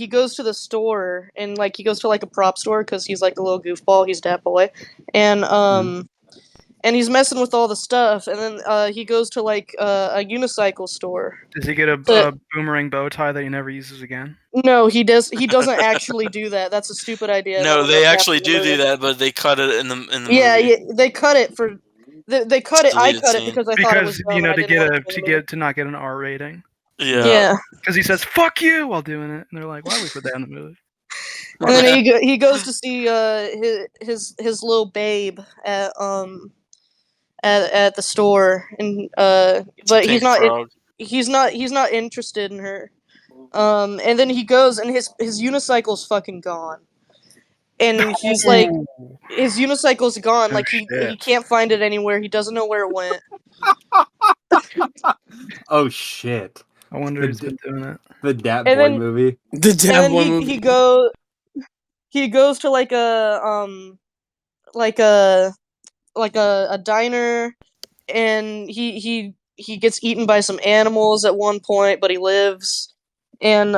goes to the store and like he goes to like a prop store because he's like a little goofball. He's Dat Boy, and and he's messing with all the stuff. And then he goes to like a unicycle store. Does he get a But- boomerang bow tie that he never uses again? No, he doesn't actually do that. That's a stupid idea. No, that they was actually happening in do the movie. that, but they cut it in the Yeah, movie. yeah, they cut it for. They cut it. I Deleted cut it scene. because I thought it was Because dumb you know and I to didn't get want a it in the movie. to not get an R rating. Yeah. Because he says "fuck you" while doing it, and they're like, "Why would we put that in the movie?" And then he goes to see his little babe at the store, and but Pink frog. he's not interested in her. And then he goes and his unicycle's fucking gone. And he's like, his unicycle's gone. Oh, Like he shit. can't find it anywhere. He doesn't know where it went. Oh shit! I wonder who's been doing it. The Dat And Boy then- movie. The And Dad then Boy movie. he goes to like a diner, and he gets eaten by some animals at one point, but he lives. And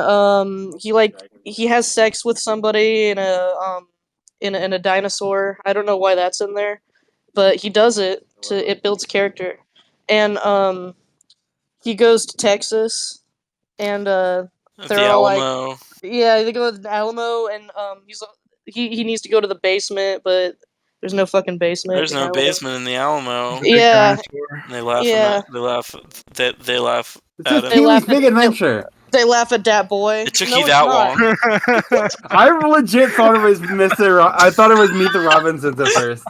he has sex with somebody in a dinosaur. I don't know why that's in there, but he does it it builds character. And he goes to Texas, and The they're all like- Alamo. yeah, they go to the Alamo, and he needs to go to the basement, but there's no fucking basement. There's in no Alamo. basement in the Alamo. Big Yeah. dinosaur. And they laugh. Yeah. They laugh. They laugh It's at just him. They Pee-wee's laugh at- Big Adventure. They laugh at Dat Boy. It took No, you it's that not. long. I legit thought it was I thought it was Meet the Robinsons at first.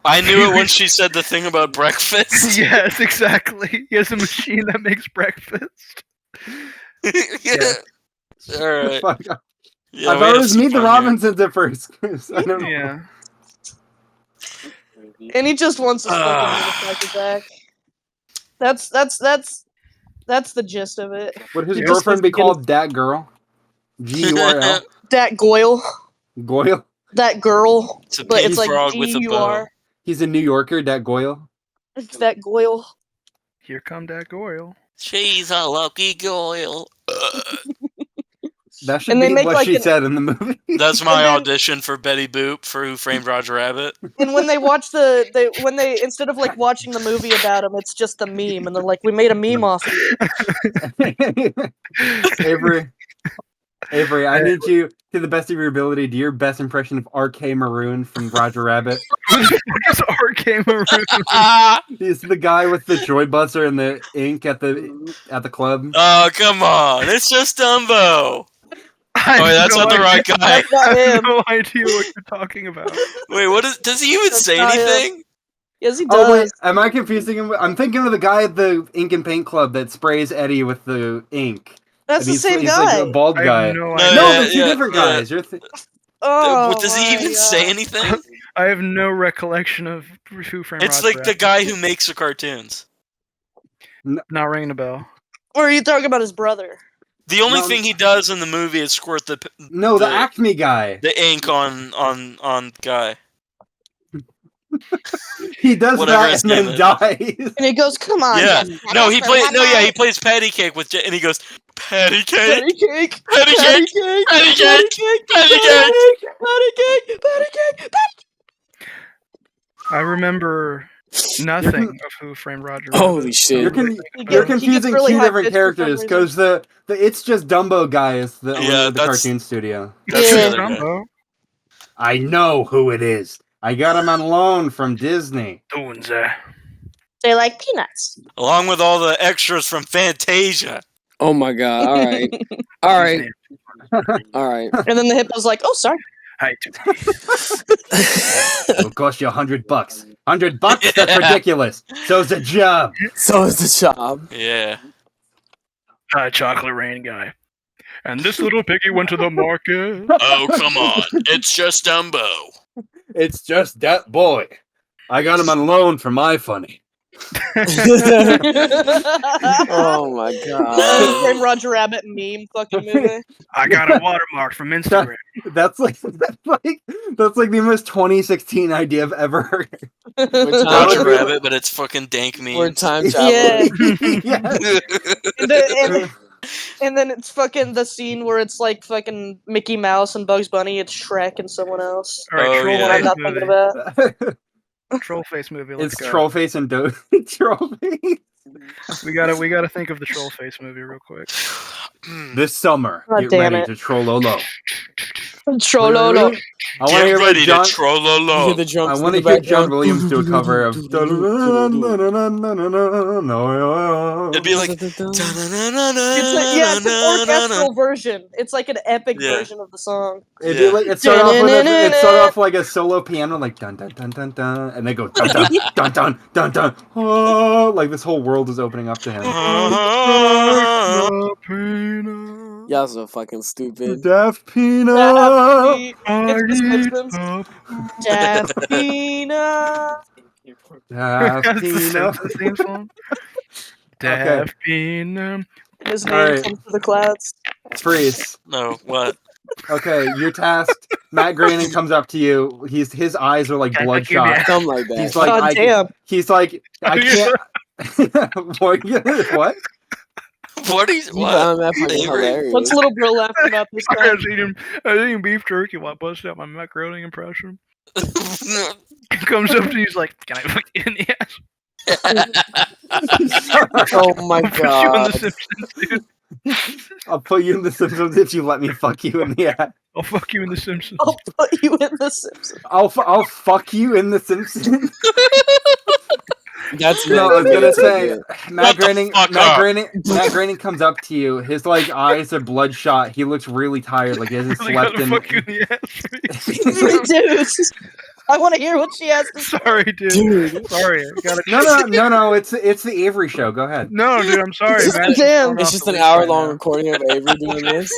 I knew it when she said the thing about breakfast. Yes, exactly. He has a machine that makes breakfast. Yeah. All right. Fuck. Yeah, I we thought have it was some Meet the fun here. Robinsons at first. I don't know. Yeah. And he just wants his Ah. fucking unicycle back. That's the gist of it. Would his He just girlfriend wants be to get called Dat Girl? G-U-R-L? Dat Goyle. Goyle? That girl. It's a But pink it's like frog with a bow. G-U-R. He's a New Yorker, Dat Goyle? It's that Goyle. Here come that Goyle. She's a lucky girl. That should And they be make, what like, she an- said in the movie. That's my And then- audition for Betty Boop for Who Framed Roger Rabbit. And when they watch when they instead of like watching the movie about him, it's just the meme, and they're like, "We made a meme off of you." Avery, I need you, to the best of your ability, do your best impression of R.K. Maroon from Roger Rabbit. It's R.K. Maroon. He's the guy with the joy buzzer and the ink at the club. Oh, come on. It's just Dumbo. Oh, that's not the right guy. That's I not have him. no idea what you're talking about. Wait, what is? Does he even That's say not him. anything? Yes, he does. Oh wait, am I confusing him? I'm thinking of the guy at the ink and paint club that sprays Eddie with the ink. That's And the same he's guy. like a bald I guy. have no No, idea. No, Yeah, they're two yeah, different yeah. guys. Oh, Does he my even God. say anything? I have no recollection of Who Framed It's Roger like the Rabbit. guy who makes the cartoons. Not ringing a bell. Or are you talking about his brother? The only No. thing he does in the movie is squirt the No, the The- Acme guy. the ink on guy. He does whatever that his and then name is. dies. And he goes, "Come on, Yeah. Daddy, No, he for plays. one No, yeah, he night." plays patty cake with, and he goes patty cake, Patty cake, patty patty cake, cake, patty patty cake, cake, patty patty cake. cake, patty cake, patty cake. I remember nothing of Who Framed Roger Rabbit. Holy shit. You're, con- He you're gets- he gets confusing really two high different pitched for some characters reason. because the It's Just Dumbo guy is the owner Yeah, of the that's- cartoon studio. That's Yeah. the other guy. Dumbo. I know who it is. I got him on loan from Disney. Dunze. They like peanuts. Along with all the extras from Fantasia. Oh my god. All right. All right. All right. And then the hippo's like, "Oh, sorry." Hi, It'll cost you $100. $100? That's ridiculous. So's the job. So is the job. Yeah. Hi, Chocolate Rain guy. And this little piggy went to the market. Oh, come on. It's just Dumbo. It's just that boy. I got him on loan for my funny. Oh my Who god. Framed Roger Rabbit meme fucking movie. I got a watermark from Instagram. That's like the most 2016 idea I've ever heard. We're Roger time, Rabbit, but it's fucking dank we're memes. time traveling. Yeah. Yes. And And then it's fucking the scene where it's like fucking Mickey Mouse and Bugs Bunny. It's Shrek and someone else. All right, Oh, troll yeah. I'm face not movie. thinking about. Troll face movie. Let's It's go. Trollface and Trollface. We gotta think of the troll face movie real quick. This summer, God get damn ready it. to Trollolo. Trololo. I want to Get hear ready John. to You hear trollolo. the drums I in want the to hear John background. Williams do a cover of. It'd be like. It's it's an orchestral version. It's like an epic Yeah. version of the song. It'd be like it started off like a solo piano, like dun dun dun dun dun, and they go dun dun dun dun dun dun. Oh, like this whole world is opening up to him. Y'all so fucking stupid. Daft Peanut. It's the Simpsons. Daft Peanut. Daft That's the Peanut. Simpsons theme song. Daft Peanut. His name Alright. comes to the clouds. Freeze. No, what? Okay, you're tasked. Matt Groening comes up to you. His eyes are like I give bloodshot. you- Something like that. He's like, God damn. he's like, I can't. what? What is You what? found that fucking Avery? hilarious. What's little bro laughing about this I time? was eating beef jerky while I busted out my Matt Groening impression. He comes up to you, he's like, "Can I fuck you in the ass?" Oh my I'll put you in god. the Simpsons, dude. I'll put you in the Simpsons if you let me fuck you in the ass. I'll fuck you in the Simpsons. I'll put you in the Simpsons. I'll fuck you in the Simpsons. That's No, I was really gonna good. say Matt the Groening. fuck Matt up. Groening. Matt Groening comes up to you. His like eyes are bloodshot. He looks really tired. Like he hasn't Really slept gotta in. fuck you in the ass. Dude, I want to hear what she has to say. Sorry, dude. Dude. Sorry. I gotta... No. It's the Avery show. Go ahead. No, dude. I'm sorry. Damn. Matt's thrown It's off just the an leash hour right long now. recording of Avery doing this.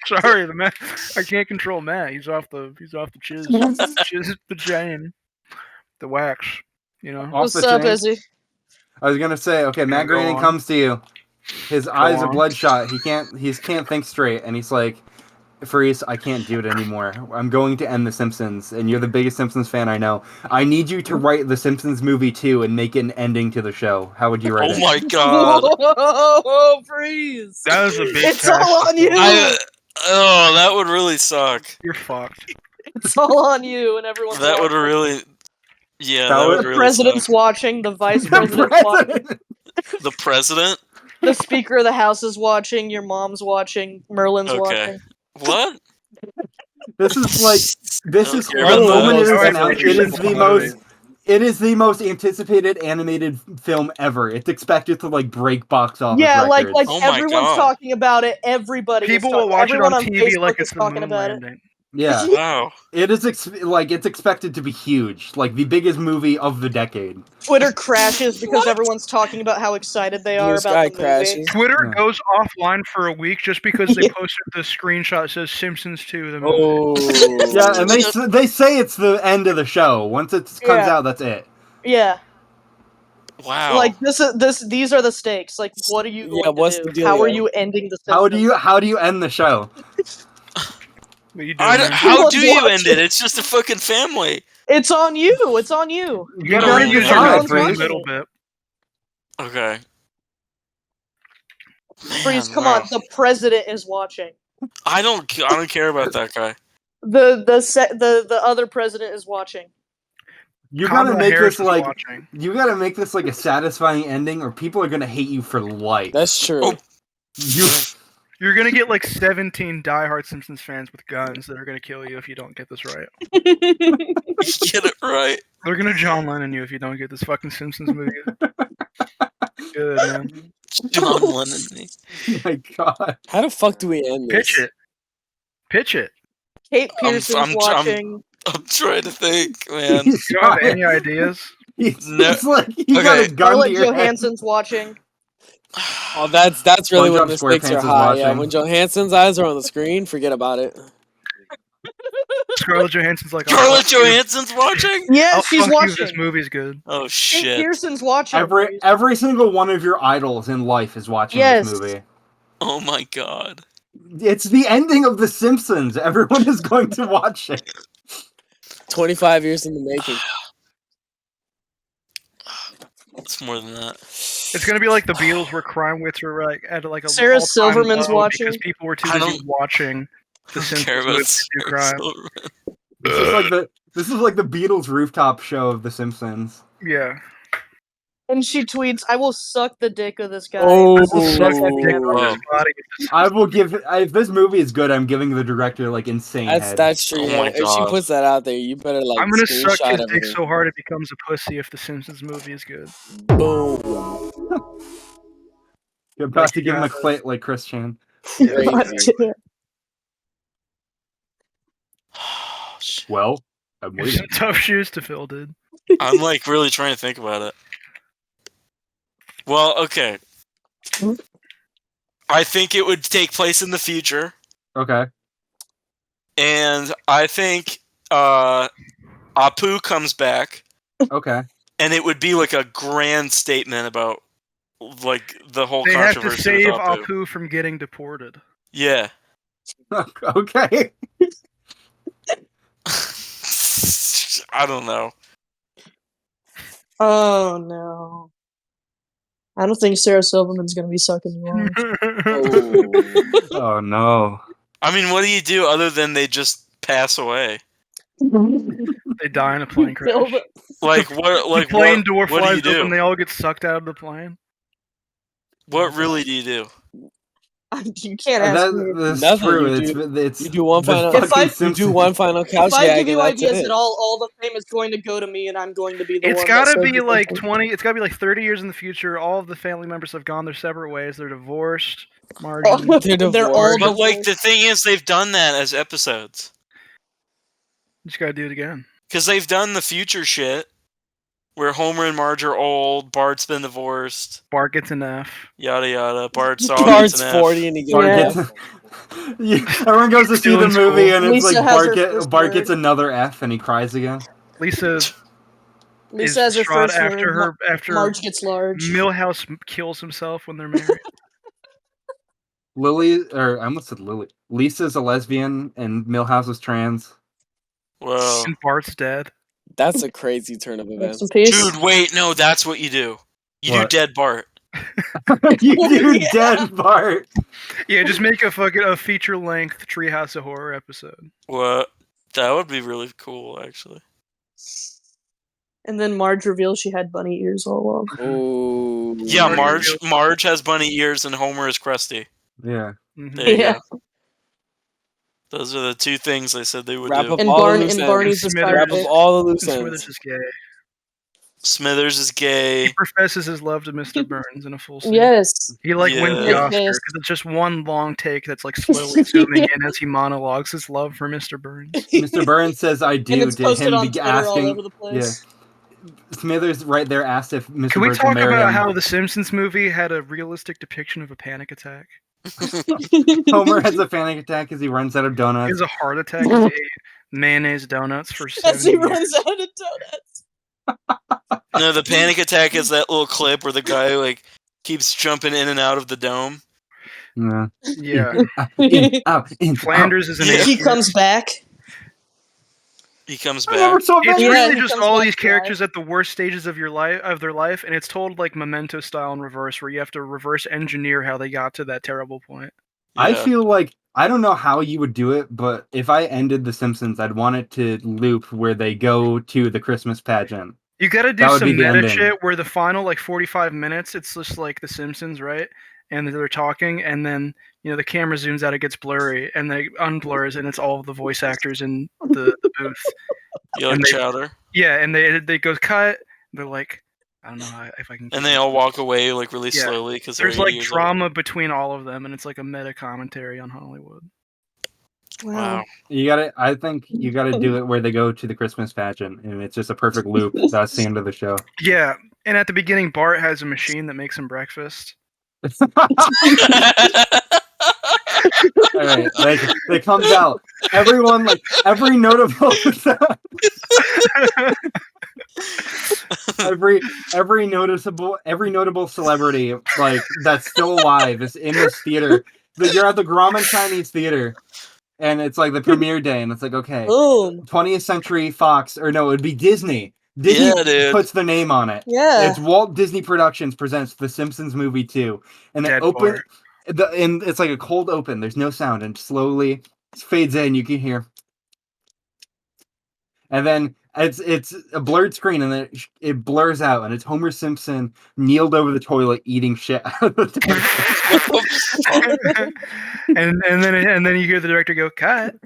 Sorry, the Matt. I can't control Matt. He's off the chiz, the chain, the wax. You know. Off What's the up, chain. Izzy? I was gonna say, okay, Matt go Groening on. comes to you. His eyes are on. bloodshot. He can't think straight, and he's like, "Freeze, I can't do it anymore. I'm going to end The Simpsons, and you're the biggest Simpsons fan I know. I need you to write The Simpsons movie 2 and make it an ending to the show. How would you write Oh it?" my god. Whoa, freeze! That was a big. It's task all to on you. fulfill. Oh, that would really suck. You're fucked. It's all on you, and everyone's That would watching. really. Yeah, That that would- would The really president's suck. watching. The vice The president's watching. president. The president? The speaker of the house is watching. Your mom's watching. Merlin's Okay. watching. What? This is like this is care the about moment that. it is Sorry, announced. Richard, It is it's the a most. movie. It is the most anticipated animated film ever. It's expected to like break box office Yeah, like records. Oh my everyone's God. talking about it. Everybody. People is will watch it everyone on TV Facebook like is it's the talking moon about it. landing. Yeah, Wow. it is. It's expected to be huge, like the biggest movie of the decade. Twitter crashes because everyone's talking about how excited they are Blue about sky the movie. crashes. Twitter Yeah. goes offline for a week just because they Yeah. posted the screenshot that says Simpsons 2. The movie. Oh. Yeah, and they say it's the end of the show. Once it comes Yeah. out, that's it. Yeah, Wow. like these are the stakes. Like, what are you going Yeah, to what's do? the deal, How are yo? you ending the? How Simpsons? do you end the show? What you doing, man? how Everyone's do you end watching. it? It's just a fucking family. It's on you. It's on you. You gotta gotta reuse decide, your mouth for a Freeze. little bit. Okay. Freeze, Man, come wow. on. The president is watching. I don't care about that guy. The other president is watching. You gotta Kamala make Harris this is like watching. you gotta make this like a satisfying ending, or people are gonna hate you for life. That's true. Oh. You You're gonna get like 17 diehard Simpsons fans with guns that are gonna kill you if you don't get this right. Get it right. They're gonna John Lennon you if you don't get this fucking Simpsons movie. Good, man. John Lennon. Me. my God. How the fuck do we end this? Pitch it. Pitch it. Kate Pearson's I'm- watching. I'm trying to think, man. You don't have any ideas? No. It's like you got Okay. a gun to Scarlett your head. Johansson's watching. Oh, that's really when SpongeBob the stakes SquarePants are is high. Yeah, watching. when Johansson's eyes are on the screen, forget about it. Scarlett Johansson's like, Scarlett fuck you. Johansson's watching? Yeah, I'll she's fuck you if watching. this movie's good. Oh Kate shit. Pearson's watching. Every single one of your idols in life is watching Yes. this movie. Oh my god. It's the ending of The Simpsons. Everyone is going to watch it. 25 years in the making. It's more than that. It's gonna be like the Beatles, where crime rates were like at like a Sarah all-time Silverman's low watching. because people were too I busy don't- watching The I don't care Simpsons about movies to do Sarah crime. Silverman. This is like the Beatles rooftop show of The Simpsons. Yeah. And she tweets, "I will suck the dick of this guy." Oh. Suck that dick on his Whoa. body. I will give. If this movie is good, I'm giving the director like insane head. That's true. Oh Yeah. my If she God. puts that out there, you better like I'm gonna suck screenshot his of dick it. so hard it becomes a pussy if The Simpsons movie is good. Boom. You're about Like to give him a you clit like Chris Chan. Crazy. Oh, shit. Well, I'm There's waiting. some tough shoes to fill, dude. I'm like really trying to think about it. Well, okay. I think it would take place in the future, Okay. and I think Apu comes back, Okay. and it would be like a grand statement about like the whole They have to controversy save with Apu. Apu from getting deported. Yeah. Okay. I don't know. Oh no. I don't think Sarah Silverman's gonna be sucking you off. Oh. Oh no. I mean, what do you do other than they just pass away? They die in a plane crash. Build it. Like what? Like the plane what? door What do flies you do? open, they all get sucked out of the plane. What really do you do? You can't ask me. That's Nothing, true. you It's You do one the final. If I- fucking You do one final couch If I gag give you and that's ideas it. at all the fame is going to go to me, and I'm going to be the It's one. gotta that be says like something. 20. It's gotta be like 30 years in the future. All of the family members have gone their separate ways. They're divorced. Marge. Oh, and- they're all divorced. But like divorced. the thing is, they've done that as episodes Just gotta do it again. because they've done the future shit where Homer and Marge are old. Bart's been divorced. Bart gets an F. Yada yada. Bart's all Bart's gets an 40 F. and he gets Bart Yeah. gets yeah, everyone goes to see Still the in movie school. and it's Lisa like has her first Bart gets word. another F and he cries again. Lisa is Lisa has her distraught first after word. after Marge gets large. Millhouse kills himself when they're married. I almost said Lily. Lisa's a lesbian and Milhouse is trans. Whoa, And Bart's dead. That's a crazy turn of Rest events. in peace. dude, wait, no, that's what you do. You What? do dead Bart. You do Yeah. dead Bart. Yeah, just make a feature length Treehouse of Horror episode. What? That would be really cool, actually. And then Marge reveals she had bunny ears all along. Ooh. Yeah, Marge Marge has bunny ears and Homer is crusty. Yeah. Mhm. There you Yeah. go. Those are the two things they said they would Wrap do. up And all Barney the loose and ends. Barney's the Smithers. Wrap side up all the loose And Smithers ends. is gay. Smithers is gay. He professes his love to Mr. Burns in a full scene. Yes. He like wins the Yeah. Oscar Yes. because it's just one long take that's like slowly zooming in as he monologues his love for Mr. Burns. Mr. Burns says I do And it's to posted him on be Twitter all asking. over the place. Smithers right there asked if Mr. Can we Burns talk would marry about him. how the Simpsons movie had a realistic depiction of a panic attack? Homer has a panic attack as he runs out of He donuts. has a heart attack as he ate mayonnaise donuts for As 7 he years. runs out of donuts. No, the panic attack is that little clip where the guy like keeps jumping in and out of the dome. Yeah. Yeah. In, out, in, Flanders is an Yeah. He atheist. comes back. He comes out. I never back. saw It's that. Yeah, really he just comes all back these to characters at the worst stages of their life, and it's told like Memento style in reverse, where you have to reverse engineer how they got to that terrible point. I Yeah. feel like I don't know how you would do it, but if I ended The Simpsons, I'd want it to loop where they go to the Christmas pageant. You gotta do That would some be the meta ending. shit where the final like 45 minutes, it's just like The Simpsons, right? And they're talking, and then the camera zooms out, it gets blurry, and they unblurs, and it's all of the voice actors in the booth. You like and they- chowder, Yeah, and they go cut. They're like, I don't know if I can. and they all walk away like really Yeah. slowly because There's like drama between all of them, and it's like a meta commentary on Hollywood. Wow. I think you gotta do it where they go to the Christmas pageant, and it's just a perfect loop. That's the end of the show. Yeah, and at the beginning, Bart has a machine that makes him breakfast. All right, like it comes out. Everyone, like every notable, every notable celebrity like that's still alive is in this theater. You're at the Grauman Chinese Theater, and it's like the premiere day, and it's like okay, Boom. 20th Century Fox, or no, it'd be Disney. Disney Yeah, dude. puts their name on it. Yeah. It's Walt Disney Productions presents The Simpsons Movie 2, and it Dead open and it's like a cold open. There's no sound, and slowly fades in. You can hear, and then it's a blurred screen, and then it blurs out, and it's Homer Simpson kneeled over the toilet eating shit out of the toilet. and then you hear the director go, "Cut."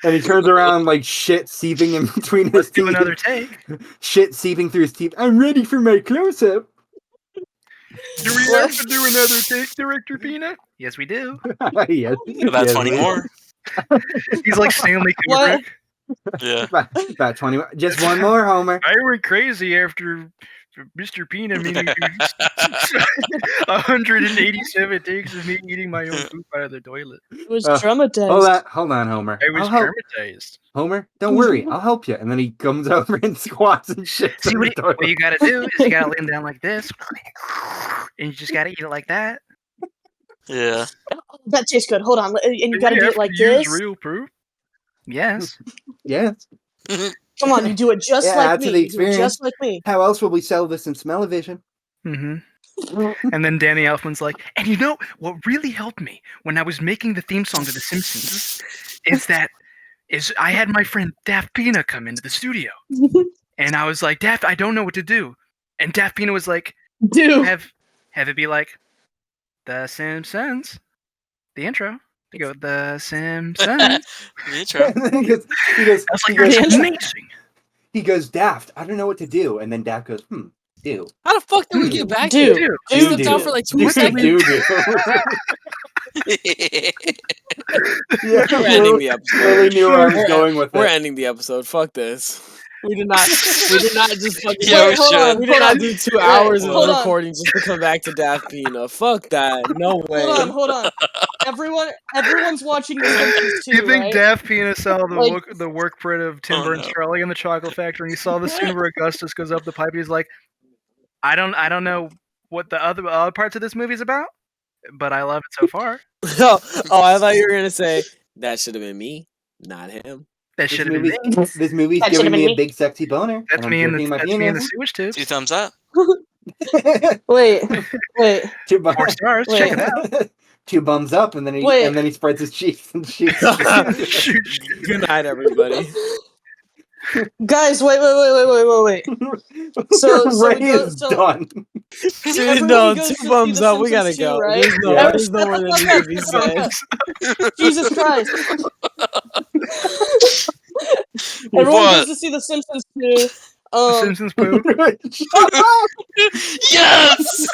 And he turns around like shit seeping in between his Do teeth. another take. Shit seeping through his teeth. I'm ready for my close-up. Do we have to do another take, Director Pina? Yes, we do. Yes. About Yes, 20 we- more. He's like Stanley What? Kubrick. Yeah. About 20. Just one more, Homer. I went crazy after Mr. Pina made me do 187 takes of me eating my own poop out of the toilet. It was Hold traumatized. on, Homer. I was I'll help. traumatized. Homer, don't worry. I'll help you. And then he comes over and squats and shits See, in the toilet. what you gotta do is you gotta lay him down like this, and you just gotta eat it like that. Yeah. That tastes good. Hold on. And you Do gotta we do have it like to use this. real poop? Yes. Yes. Come on, you do it just Yeah, like add me. to the You do it experience. just like me. How else will we sell this in Smell-O-Vision? hmm And then Danny Elfman's like, and you know what really helped me when I was making the theme song to The Simpsons is I had my friend Daft Pina come into the studio, and I was like, Daft, I don't know what to do, and Daft Pina was like, Dude. have it be like The Simpsons, the intro. They go The Simpsons. Me too. And then he goes, I was like, that's amazing. Daft, I don't know what to do. And then Daft goes, do. How the fuck did we get back Dude. here? Dude, We Do, stepped do. out for like 2 What did we seconds. Yeah, We're ending the episode. really knew where I was We're- going with We're it. ending the episode. Fuck this. We did not just fucking Yeah, we hold should. on. we did not do 2 hours of hold on. recording just to come back to Daft Pina. Fuck that. No way. Hold on. Everyone's watching The Simpsons too, You think right? Daft Pina saw Like- the work print of Tim Oh, Burton's no. Charlie in the Chocolate Factory, and he saw the scene where Augustus goes up the pipe. He's like, I don't know what the other parts of this movie's about, but I love it so far. oh, I thought you were gonna say that should have been me, not him. That This should have been me. movie's That giving should've me been a me. big sexy boner. That's and me I'm in jerking my the penis. sewage tubes. 2 thumbs up. Wait. 4 stars. Wait. Check it out. 2 bums up, and then Wait. he spreads his cheeks and shoots. Good night, everybody. Guys, wait. So Ray we go- is so- done. Dude, Everyone no, goes 2 to see thumbs The up. We gotta Simpsons go. too, right? There's no more that needs to be said. Jesus Christ. Everyone What? goes to see The Simpsons too. The Simpsons poop. Yes!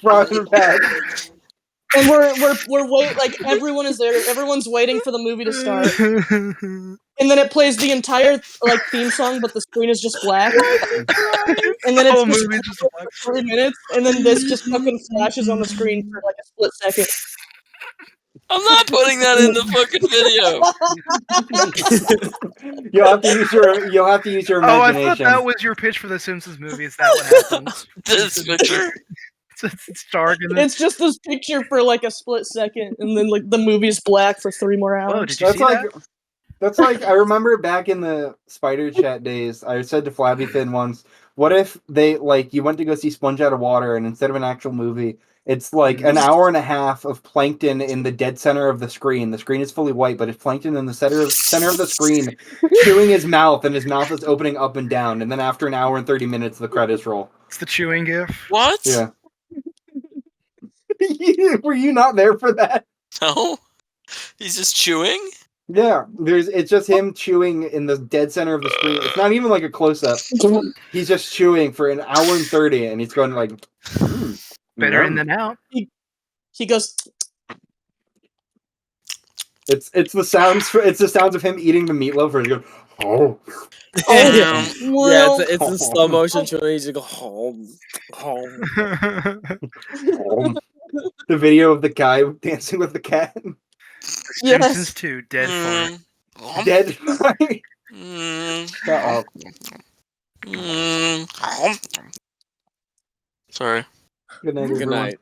Brought him back. And we're wait like everyone is there. Everyone's waiting for the movie to start. And then it plays the entire like theme song, but the screen is just black. And then The whole it's just movie just black. 3 minutes, and then this just fucking flashes on the screen for like a split second. I'm not putting that in the fucking video. You'll have to use your Oh, I imagination. thought that was your pitch for The Simpsons movie. Is that what happens? This picture. It's dark and then. It's just this picture for like a split second, and then like the movie's black for 3 more hours. Oh, did you That's see like that? that's like I remember back in the Spider Chat days. I said to Flabby Fin once, "What if they like you went to go see Sponge Out of Water, and instead of an actual movie, it's like an hour and a half of plankton in the dead center of the screen. The screen is fully white, but it's plankton in the center of the screen, chewing his mouth, and his mouth is opening up and down. And then after an hour and 30 minutes, the credits roll. It's the chewing gif. What? Yeah. Were you not there for that? No. He's just chewing? Yeah, it's just him chewing in the dead center of the screen. It's not even like a close up. He's just chewing for an hour and 30, and he's going like Better in yum. than out. He goes, It's the sounds of him eating the meatloaf where he goes, oh. Yeah, well, it's in slow motion. Chewing. You just go home. Oh. The video of the guy dancing with the cat. Yes. Simpsons 2, dead fart. Dead. Mm. Uh-oh. Sorry. Good night, Good everyone. night.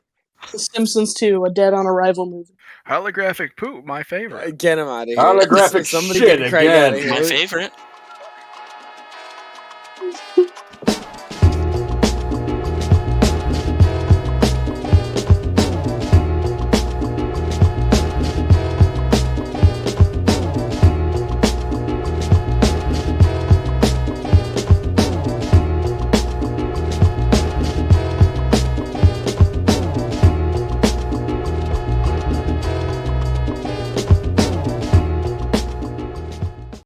The Simpsons 2, a Dead on Arrival movie. Holographic poop, my favorite. Get him out of here. Holographic Somebody shit get Craig again. out of My here. favorite.